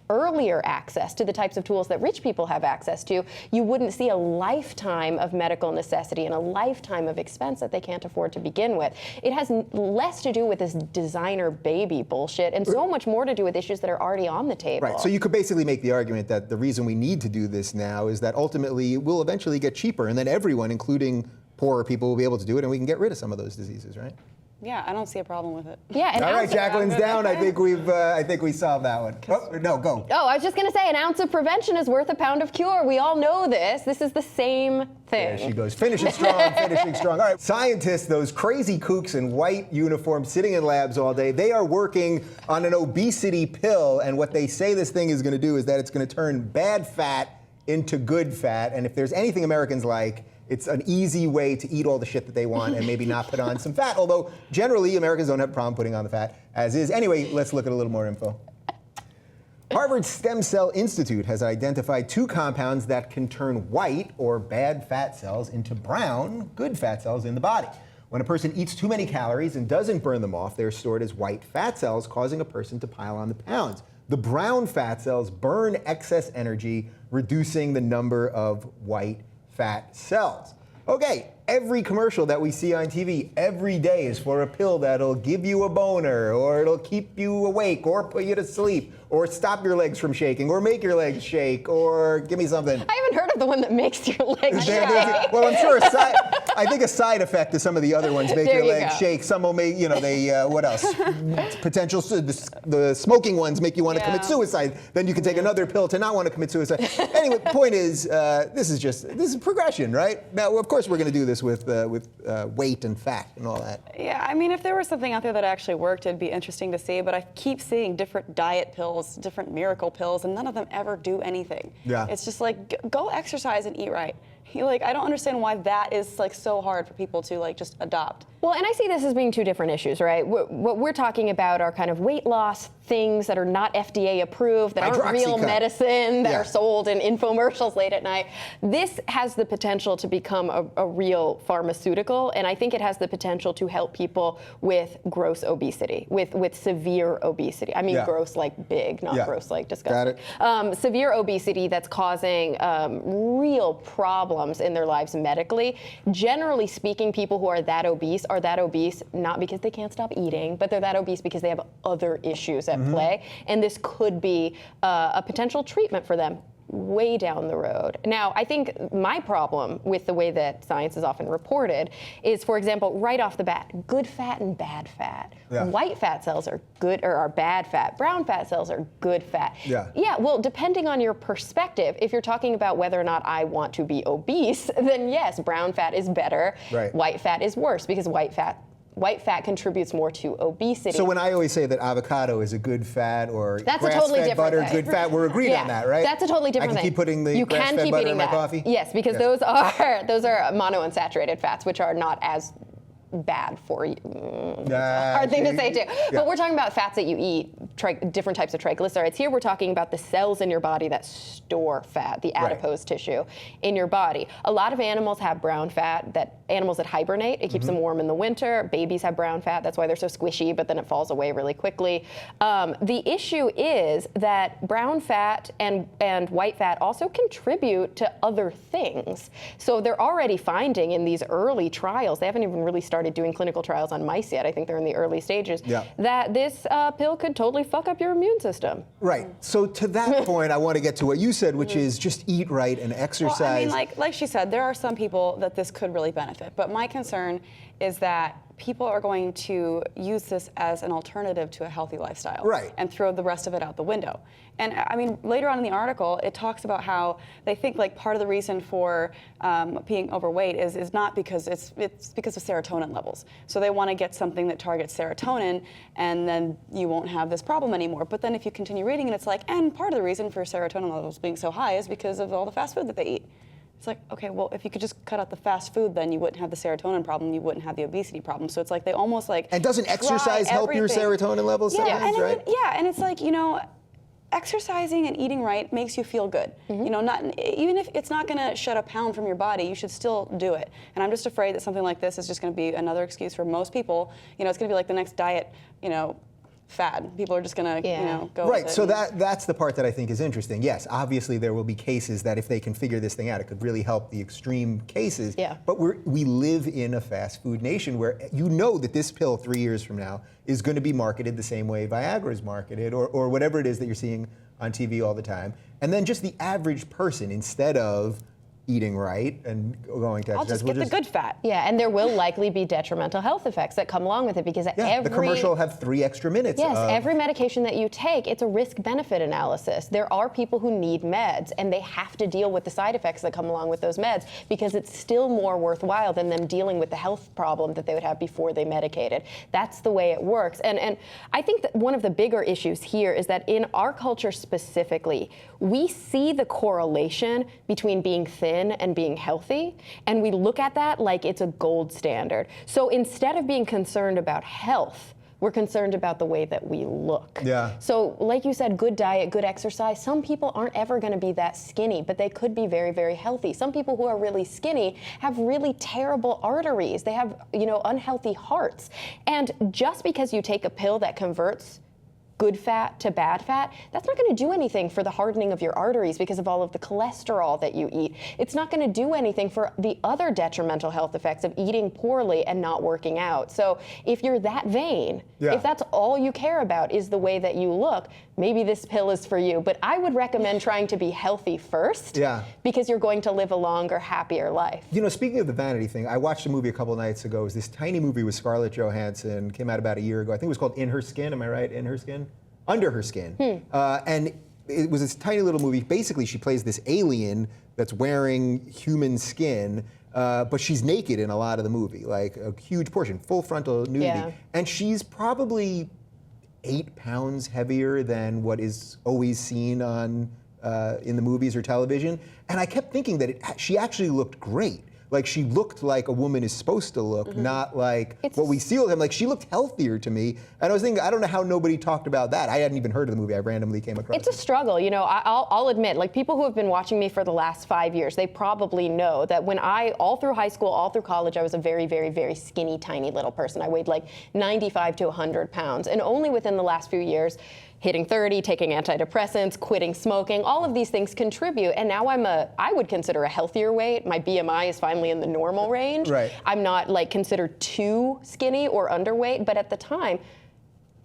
earlier access to the types of tools that rich people have access to, you wouldn't see a lifetime of medical necessity and a lifetime of expense that they can't afford to begin with. It has less to do with this designer baby bullshit and so much more to do with issues that are already on the table. Right, so you could basically make the argument that the reason we need to do this now is that ultimately it will eventually get cheaper, and then everyone, including poorer people, will be able to do it, and we can get rid of some of those diseases, right? Yeah, I don't see a problem with it. Yeah, and All right, Jaclyn's down. I think we solved that one. Oh, no, go. Oh, I was just going to say, an ounce of prevention is worth a pound of cure. We all know this. This is the same thing. There she goes, finishing strong, finishing strong. All right, scientists, those crazy kooks in white uniforms sitting in labs all day, they are working on an obesity pill, and what they say this thing is going to do is that it's going to turn bad fat into good fat, and if there's anything Americans like, it's an easy way to eat all the shit that they want and maybe not put on some fat, although generally Americans don't have a problem putting on the fat as is. Anyway, let's look at a little more info. Harvard Stem Cell Institute has identified 2 compounds that can turn white or bad fat cells into brown, good fat cells in the body. When a person eats too many calories and doesn't burn them off, they're stored as white fat cells, causing a person to pile on the pounds. The brown fat cells burn excess energy, reducing the number of white fat cells. Okay, every commercial that we see on TV every day is for a pill that'll give you a boner, or it'll keep you awake, or put you to sleep, or stop your legs from shaking, or make your legs shake, or give me something. I haven't heard of the one that makes your legs shake. Well, I'm sure I think a side effect of some of the other ones make your legs shake. Some will make, what else? Potential, the smoking ones make you want to commit suicide. Then you can take another pill to not want to commit suicide. Anyway, the point is, this is progression, right? Now, of course, we're going to do this with weight and fat and all that. Yeah, I mean, if there was something out there that actually worked, it'd be interesting to see, but I keep seeing different diet pills, different miracle pills, and none of them ever do anything. Yeah. It's just like, go exercise and eat right. I don't understand why that is so hard for people to just adopt. Well, and I see this as being 2 different issues, right? What we're talking about are kind of weight loss things that are not FDA approved, that aren't real medicine, that are sold in infomercials late at night. This has the potential to become a real pharmaceutical, and I think it has the potential to help people with gross obesity, with severe obesity. I mean, gross like big, not gross like disgusting. Got it. Severe obesity that's causing real problems in their lives medically. Generally speaking, people who are that obese not because they can't stop eating, but they're that obese because they have other issues at play. And this could be a potential treatment for them way down the road. Now, I think my problem with the way that science is often reported is, for example, right off the bat, good fat and bad fat. Yeah. White fat cells are good or are bad fat. Brown fat cells are good fat. Yeah. Yeah, well, depending on your perspective, if you're talking about whether or not I want to be obese, then yes, brown fat is better. Right. White fat is worse because white fat contributes more to obesity. So when I always say that avocado is a good fat or that's a totally grass-fed different butter, thing. good fat, we're agreed on that, right? That's a totally different thing. I can keep putting the grass-fed butter in my coffee? Yes, because those are monounsaturated fats, which are not as bad for you. Hard thing to say too. Yeah. But we're talking about fats that you eat, different types of triglycerides. Here we're talking about the cells in your body that store fat, the adipose tissue in your body. A lot of animals have brown fat, animals that hibernate, it keeps them warm in the winter. Babies have brown fat, that's why they're so squishy, but then it falls away really quickly. The issue is that brown fat and white fat also contribute to other things. So they're already finding in these early trials, they haven't even really started doing clinical trials on mice yet, I think they're in the early stages, that this pill could totally fuck up your immune system. Right. So to that point, I want to get to what you said, which is just eat right and exercise. Well, I mean, like she said, there are some people that this could really benefit. But my concern is that people are going to use this as an alternative to a healthy lifestyle. Right. And throw the rest of it out the window. And I mean, later on in the article, it talks about how they think like part of the reason for being overweight is not because it's because of serotonin levels. So they want to get something that targets serotonin, and then you won't have this problem anymore. But then if you continue reading it, it's like, and part of the reason for serotonin levels being so high is because of all the fast food that they eat. It's like, okay, well, if you could just cut out the fast food, then you wouldn't have the serotonin problem, you wouldn't have the obesity problem. So it's like they almost like And doesn't exercise help your serotonin levels? Yeah, sometimes, and right? and it's like, you know, exercising and eating right makes you feel good. You know, even if it's not going to shed a pound from your body, you should still do it. And I'm just afraid that something like this is just going to be another excuse for most people. You know, it's going to be like the next diet, you know, fad. People are just going to, you know, go Right, with it. so that's the part that I think is interesting. Yes, obviously there will be cases that if they can figure this thing out, it could really help the extreme cases. Yeah. But we live in a fast food nation where you know that this pill 3 years from now is going to be marketed the same way Viagra is marketed, or whatever it is that you're seeing on TV all the time. And then just the average person, instead of eating right and going to I'll exercise, just get the good fat. Yeah, and there will likely be detrimental health effects that come along with it because the commercial will have 3 extra minutes. Yes, every medication that you take, it's a risk-benefit analysis. There are people who need meds, and they have to deal with the side effects that come along with those meds because it's still more worthwhile than them dealing with the health problem that they would have before they medicated. That's the way it works. And I think that one of the bigger issues here is that in our culture specifically, we see the correlation between being thin and being healthy, and we look at that like it's a gold standard. So instead of being concerned about health, we're concerned about the way that we look. Yeah. So like you said, good diet, good exercise. Some people aren't ever going to be that skinny, but they could be very, very healthy. Some people who are really skinny have really terrible arteries. They have, you know, unhealthy hearts. And just because you take a pill that converts good fat to bad fat, that's not going to do anything for the hardening of your arteries because of all of the cholesterol that you eat. It's not going to do anything for the other detrimental health effects of eating poorly and not working out. So if you're that vain, if that's all you care about is the way that you look, maybe this pill is for you. But I would recommend trying to be healthy first because you're going to live a longer, happier life. You know, speaking of the vanity thing, I watched a movie a couple nights ago. It was this tiny movie with Scarlett Johansson, came out about a year ago. I think it was called In Her Skin, am I right? In Her Skin? Under Her Skin. And it was this tiny little movie. Basically, she plays this alien that's wearing human skin, but she's naked in a lot of the movie, like a huge portion, full frontal nudity. Yeah. And she's probably 8 pounds heavier than what is always seen on in the movies or television. And I kept thinking that she actually looked great. Like she looked like a woman is supposed to look, not like what we see with him. Like she looked healthier to me. And I was thinking, I don't know how nobody talked about that. I hadn't even heard of the movie. I randomly came across it. It's a struggle. You know, I'll admit, like people who have been watching me for the last 5 years, they probably know that when all through high school, all through college, I was a very, very, very skinny, tiny little person. I weighed like 95 to 100 pounds. And only within the last few years, hitting 30, taking antidepressants, quitting smoking, all of these things contribute. And now I would consider a healthier weight. My BMI is finally in the normal range. Right. I'm not like considered too skinny or underweight, but at the time,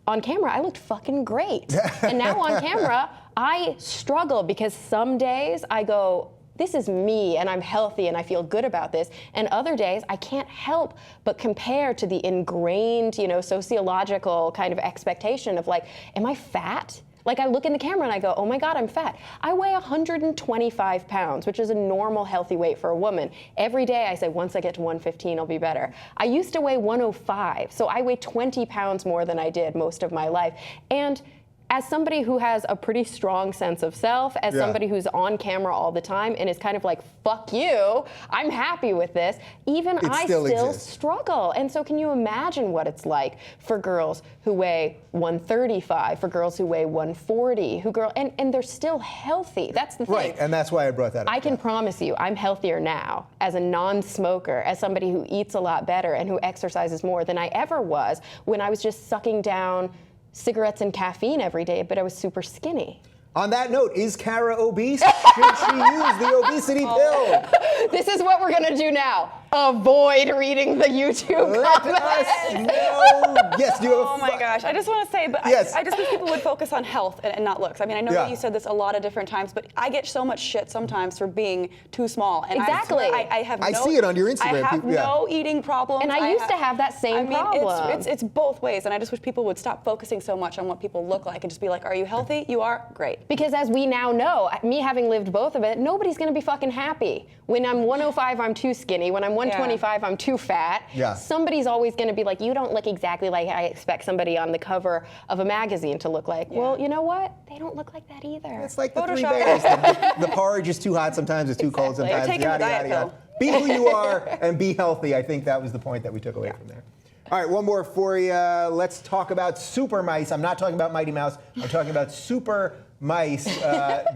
on camera, I looked fucking great. And now on camera, I struggle because some days I go, this is me and I'm healthy and I feel good about this. And other days I can't help but compare to the ingrained, you know, sociological kind of expectation of like, am I fat? Like I look in the camera and I go, oh my God, I'm fat. I weigh 125 pounds, which is a normal healthy weight for a woman. Every day I say, once I get to 115, I'll be better. I used to weigh 105, so I weigh 20 pounds more than I did most of my life. And as somebody who has a pretty strong sense of self, as somebody who's on camera all the time and is kind of like, fuck you, I'm happy with this, even I still struggle. And so can you imagine what it's like for girls who weigh 135, for girls who weigh 140, and they're still healthy. That's the thing. Right, and that's why I brought that up. I can promise you, I'm healthier now as a non-smoker, as somebody who eats a lot better and who exercises more than I ever was when I was just sucking down cigarettes and caffeine every day, but I was super skinny. On that note, is Cara obese? Should she use the obesity pill? This is what we're gonna do now. avoid reading the YouTube Let comments. us know. Yes, you have Oh my gosh, I just want to say, but Yes. I just wish people would focus on health and not looks. I mean, I know Yeah. that you said this a lot of different times, but I get so much shit sometimes for being too small. And Exactly. I have I no, see it on your Instagram. I have People- yeah. no eating problems. And I used to have that same I mean, problem. It's both ways, and I just wish people would stop focusing so much on what people look like and just be like, are you healthy? You are? Great. Because as we now know, me having lived both of it, nobody's going to be fucking happy. When I'm 105, I'm too skinny. When I'm 125, I'm too fat. Yeah. Somebody's always going to be like, you don't look exactly like I expect somebody on the cover of a magazine to look like. Well, you know what? They don't look like that either. It's like the three Photoshop. bears. The porridge is too hot sometimes, it's too cold Exactly. Or sometimes. taking the diet pill. Be who you are and be healthy. I think that was the point that we took away from there. All right, one more for you. Let's talk about Supermice. I'm not talking about Mighty Mouse. I'm talking about Supermice.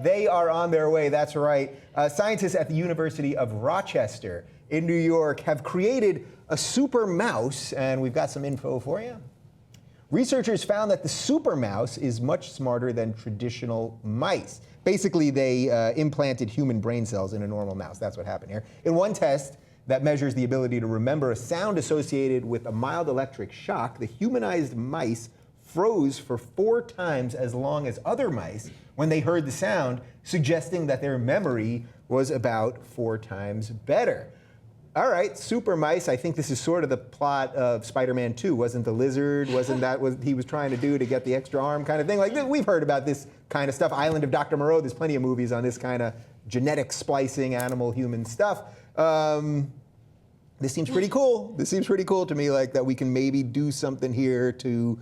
They are on their way, that's right. Scientists at the University of Rochester in New York have created a super mouse, and we've got some info for you. Researchers found that the Supermouse is much smarter than traditional mice. Basically, they implanted human brain cells in a normal mouse. That's what happened here. In one test that measures the ability to remember a sound associated with a mild electric shock, the humanized mice froze for 4 times as long as other mice when they heard the sound, suggesting that their memory was about 4 times better. All right, super mice. I think this is sort of the plot of Spider-Man 2. Wasn't the lizard, wasn't that what he was trying to do to get the extra arm kind of thing? Like, we've heard about this kind of stuff. Island of Dr. Moreau, there's plenty of movies on this kind of genetic splicing, animal-human stuff. This seems pretty cool. This seems pretty cool to me, like that we can maybe do something here to,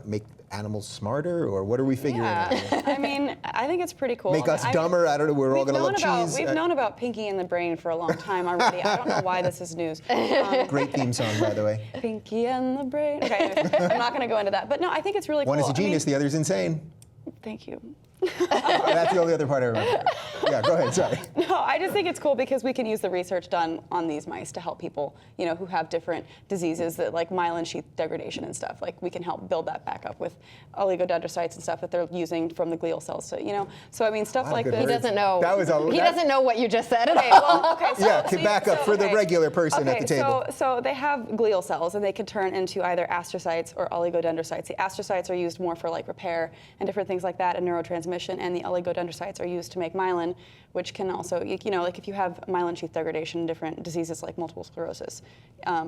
make animals smarter, or what are we figuring out? Yeah. I mean, I think it's pretty cool. Make us dumber? I don't know, we're all gonna love cheese. We've known about Pinky in the Brain for a long time already. I don't know why this is news. Great theme song, by the way. Pinky and the Brain. Okay, I'm not going to go into that. But no, I think it's really One cool. is a genius, the other's insane. Thank you. That's the only other part I remember. Yeah, go ahead, sorry. No, I just think it's cool because we can use the research done on these mice to help people, who have different diseases that like myelin sheath degradation and stuff. Like we can help build that back up with oligodendrocytes and stuff that they're using from the glial cells. So, so I mean, stuff like good this. He doesn't know. That was he doesn't know what you just said. Okay, well, okay. So, Yeah, to back up for the regular person at the table. So they have glial cells, and they can turn into either astrocytes or oligodendrocytes. The astrocytes are used more for like repair and different things like that, and neurotransmission, and the oligodendrocytes are used to make myelin, which can also, like if you have myelin sheath degradation in different diseases like multiple sclerosis,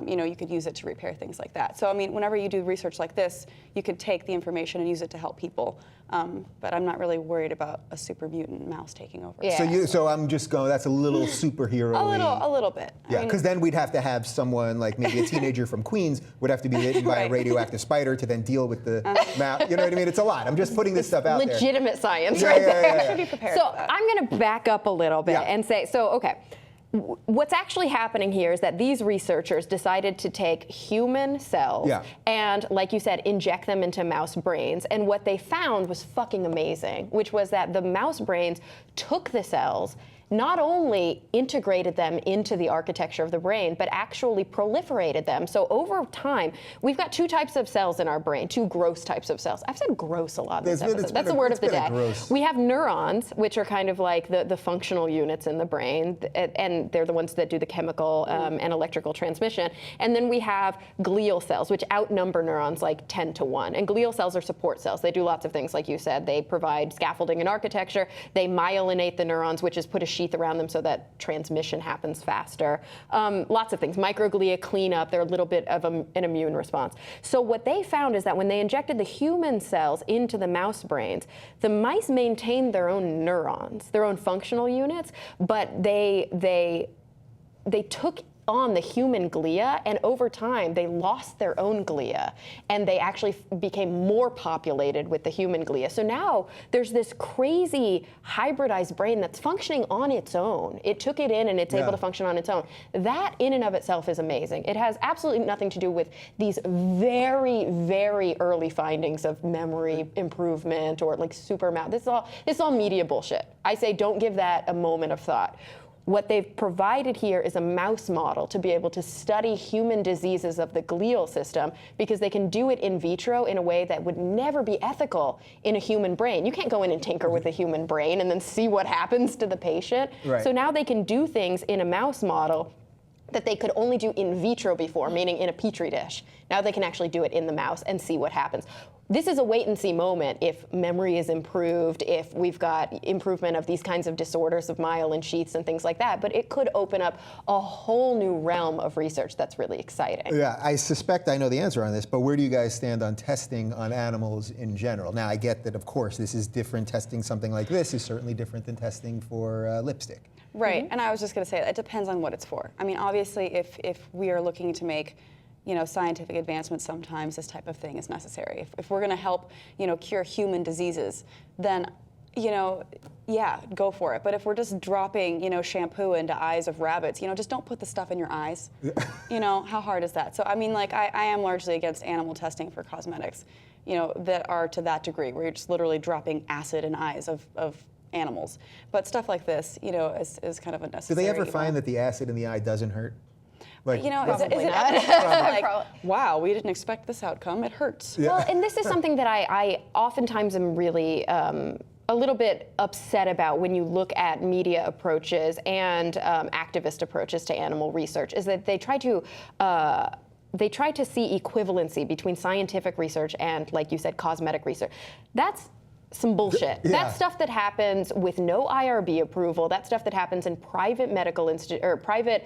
you could use it to repair things like that. So I mean, whenever you do research like this, you could take the information and use it to help people. But I'm not really worried about a super mutant mouse taking over. Yeah. So I'm just going, that's a little superhero-y. A little bit. Yeah, I mean, because then we'd have to have someone, like maybe a teenager from Queens, would have to be bitten by a Right. radioactive spider to then deal with the mouse. You know what I mean? It's a lot. I'm just putting this stuff out there. Legitimate science, Yeah, right yeah, there. yeah, yeah. should be prepared So for that. I'm going to back up a little bit Yeah. and say, okay, what's actually happening here is that these researchers decided to take human cells Yeah. and, like you said, inject them into mouse brains. And what they found was fucking amazing, which was that the mouse brains took the cells, not only integrated them into the architecture of the brain, but actually proliferated them. So over time, we've got 2 types of cells in our brain, 2 gross types of cells. I've said gross a lot in this episode. That's the word of the day. Gross. We have neurons, which are kind of like the functional units in the brain, and they're the ones that do the chemical and electrical transmission. And then we have glial cells, which outnumber neurons like 10 to 1. And glial cells are support cells. They do lots of things, like you said. They provide scaffolding and architecture. They myelinate the neurons, which is put a sheath around them so that transmission happens faster. Lots of things. Microglia clean up. They're a little bit of an immune response. So what they found is that when they injected the human cells into the mouse brains, the mice maintained their own neurons, their own functional units, but they took on the human glia, and over time they lost their own glia, and they actually became more populated with the human glia. So now there's this crazy hybridized brain that's functioning on its own. It took it in and it's able to function on its own. That in and of itself is amazing. It has absolutely nothing to do with these very, very early findings of memory improvement or like Supermouse. This is all media bullshit. I say don't give that a moment of thought. What they've provided here is a mouse model to be able to study human diseases of the glial system, because they can do it in vitro in a way that would never be ethical in a human brain. You can't go in and tinker with a human brain and then see what happens to the patient. Right. So now they can do things in a mouse model that they could only do in vitro before, meaning in a petri dish. Now they can actually do it in the mouse and see what happens. This is a wait and see moment if memory is improved, if we've got improvement of these kinds of disorders of myelin sheaths and things like that. But it could open up a whole new realm of research that's really exciting. Yeah, I suspect I know the answer on this, but where do you guys stand on testing on animals in general? Now, I get that, of course, this is different. Testing something like this is certainly different than testing for lipstick. Right, and I was just going to say, it depends on what it's for. I mean, obviously, if we are looking to make, scientific advancements, sometimes this type of thing is necessary. If we're going to help, cure human diseases, then, yeah, go for it. But if we're just dropping, shampoo into eyes of rabbits, just don't put the stuff in your eyes. How hard is that? So, I mean, like, I am largely against animal testing for cosmetics, that are to that degree, where you're just literally dropping acid in eyes of animals. But stuff like this, is kind of a necessary. Do they ever find that the acid in the eye doesn't hurt? Like, is it like, wow, we didn't expect this outcome, it hurts. Yeah. Well, and this is something that I oftentimes am really a little bit upset about when you look at media approaches and activist approaches to animal research, is that they try to see equivalency between scientific research and, like you said, cosmetic research. That's some bullshit. Yeah. That's stuff that happens with no IRB approval. That's stuff that happens in private medical private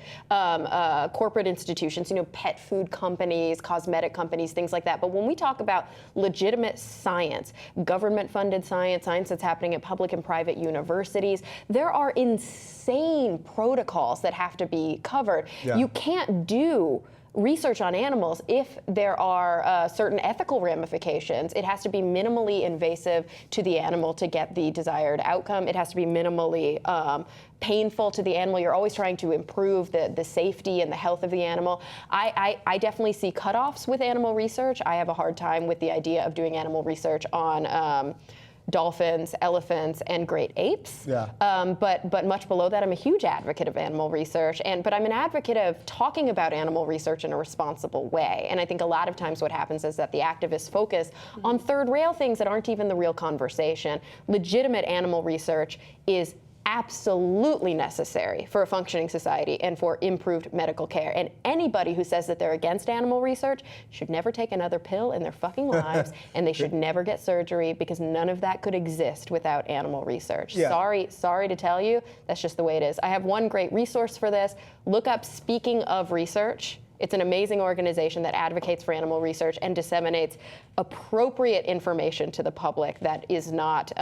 corporate institutions, pet food companies, cosmetic companies, things like that. But when we talk about legitimate science, government-funded science, science that's happening at public and private universities, there are insane protocols that have to be covered. Yeah. You can't do research on animals if there are certain ethical ramifications. It has to be minimally invasive to the animal to get the desired outcome. It has to be minimally painful to the animal. You're always trying to improve the safety and the health of the animal. I definitely see cutoffs with animal research. I have a hard time with the idea of doing animal research on dolphins, elephants, and great apes. Yeah. But much below that, I'm a huge advocate of animal research, but I'm an advocate of talking about animal research in a responsible way. And I think a lot of times what happens is that the activists focus on third rail things that aren't even the real conversation. Legitimate animal research is absolutely necessary for a functioning society and for improved medical care. And anybody who says that they're against animal research should never take another pill in their fucking lives, and they should never get surgery, because none of that could exist without animal research. Yeah. Sorry to tell you, that's just the way it is. I have one great resource for this. Look up Speaking of Research. It's an amazing organization that advocates for animal research and disseminates appropriate information to the public that is not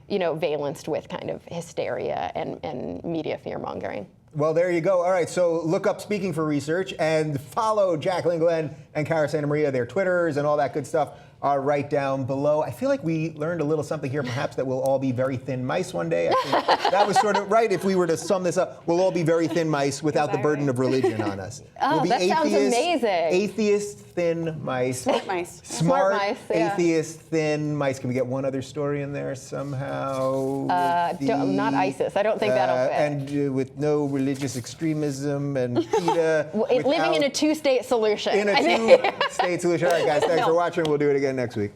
valenced with kind of hysteria and media fear-mongering. Well, there you go. All right, so look up Speaking for Research and follow Jaclyn Glenn and Cara Santa Maria. Their Twitters and all that good stuff are right down below. I feel like we learned a little something here, perhaps that we'll all be very thin mice one day. I think that was sort of right. If we were to sum this up, we'll all be very thin mice without the burden of religion on us. Oh, we'll be that sounds amazing. Atheist, thin mice. Smart mice. Smart mice, yeah. atheist, thin mice. Can we get one other story in there somehow? Not ISIS. I don't think that'll fit. And with no religious extremism and PETA. Living in a two-state solution. In a two-state solution. All right, guys, thanks for watching. We'll do it again next week.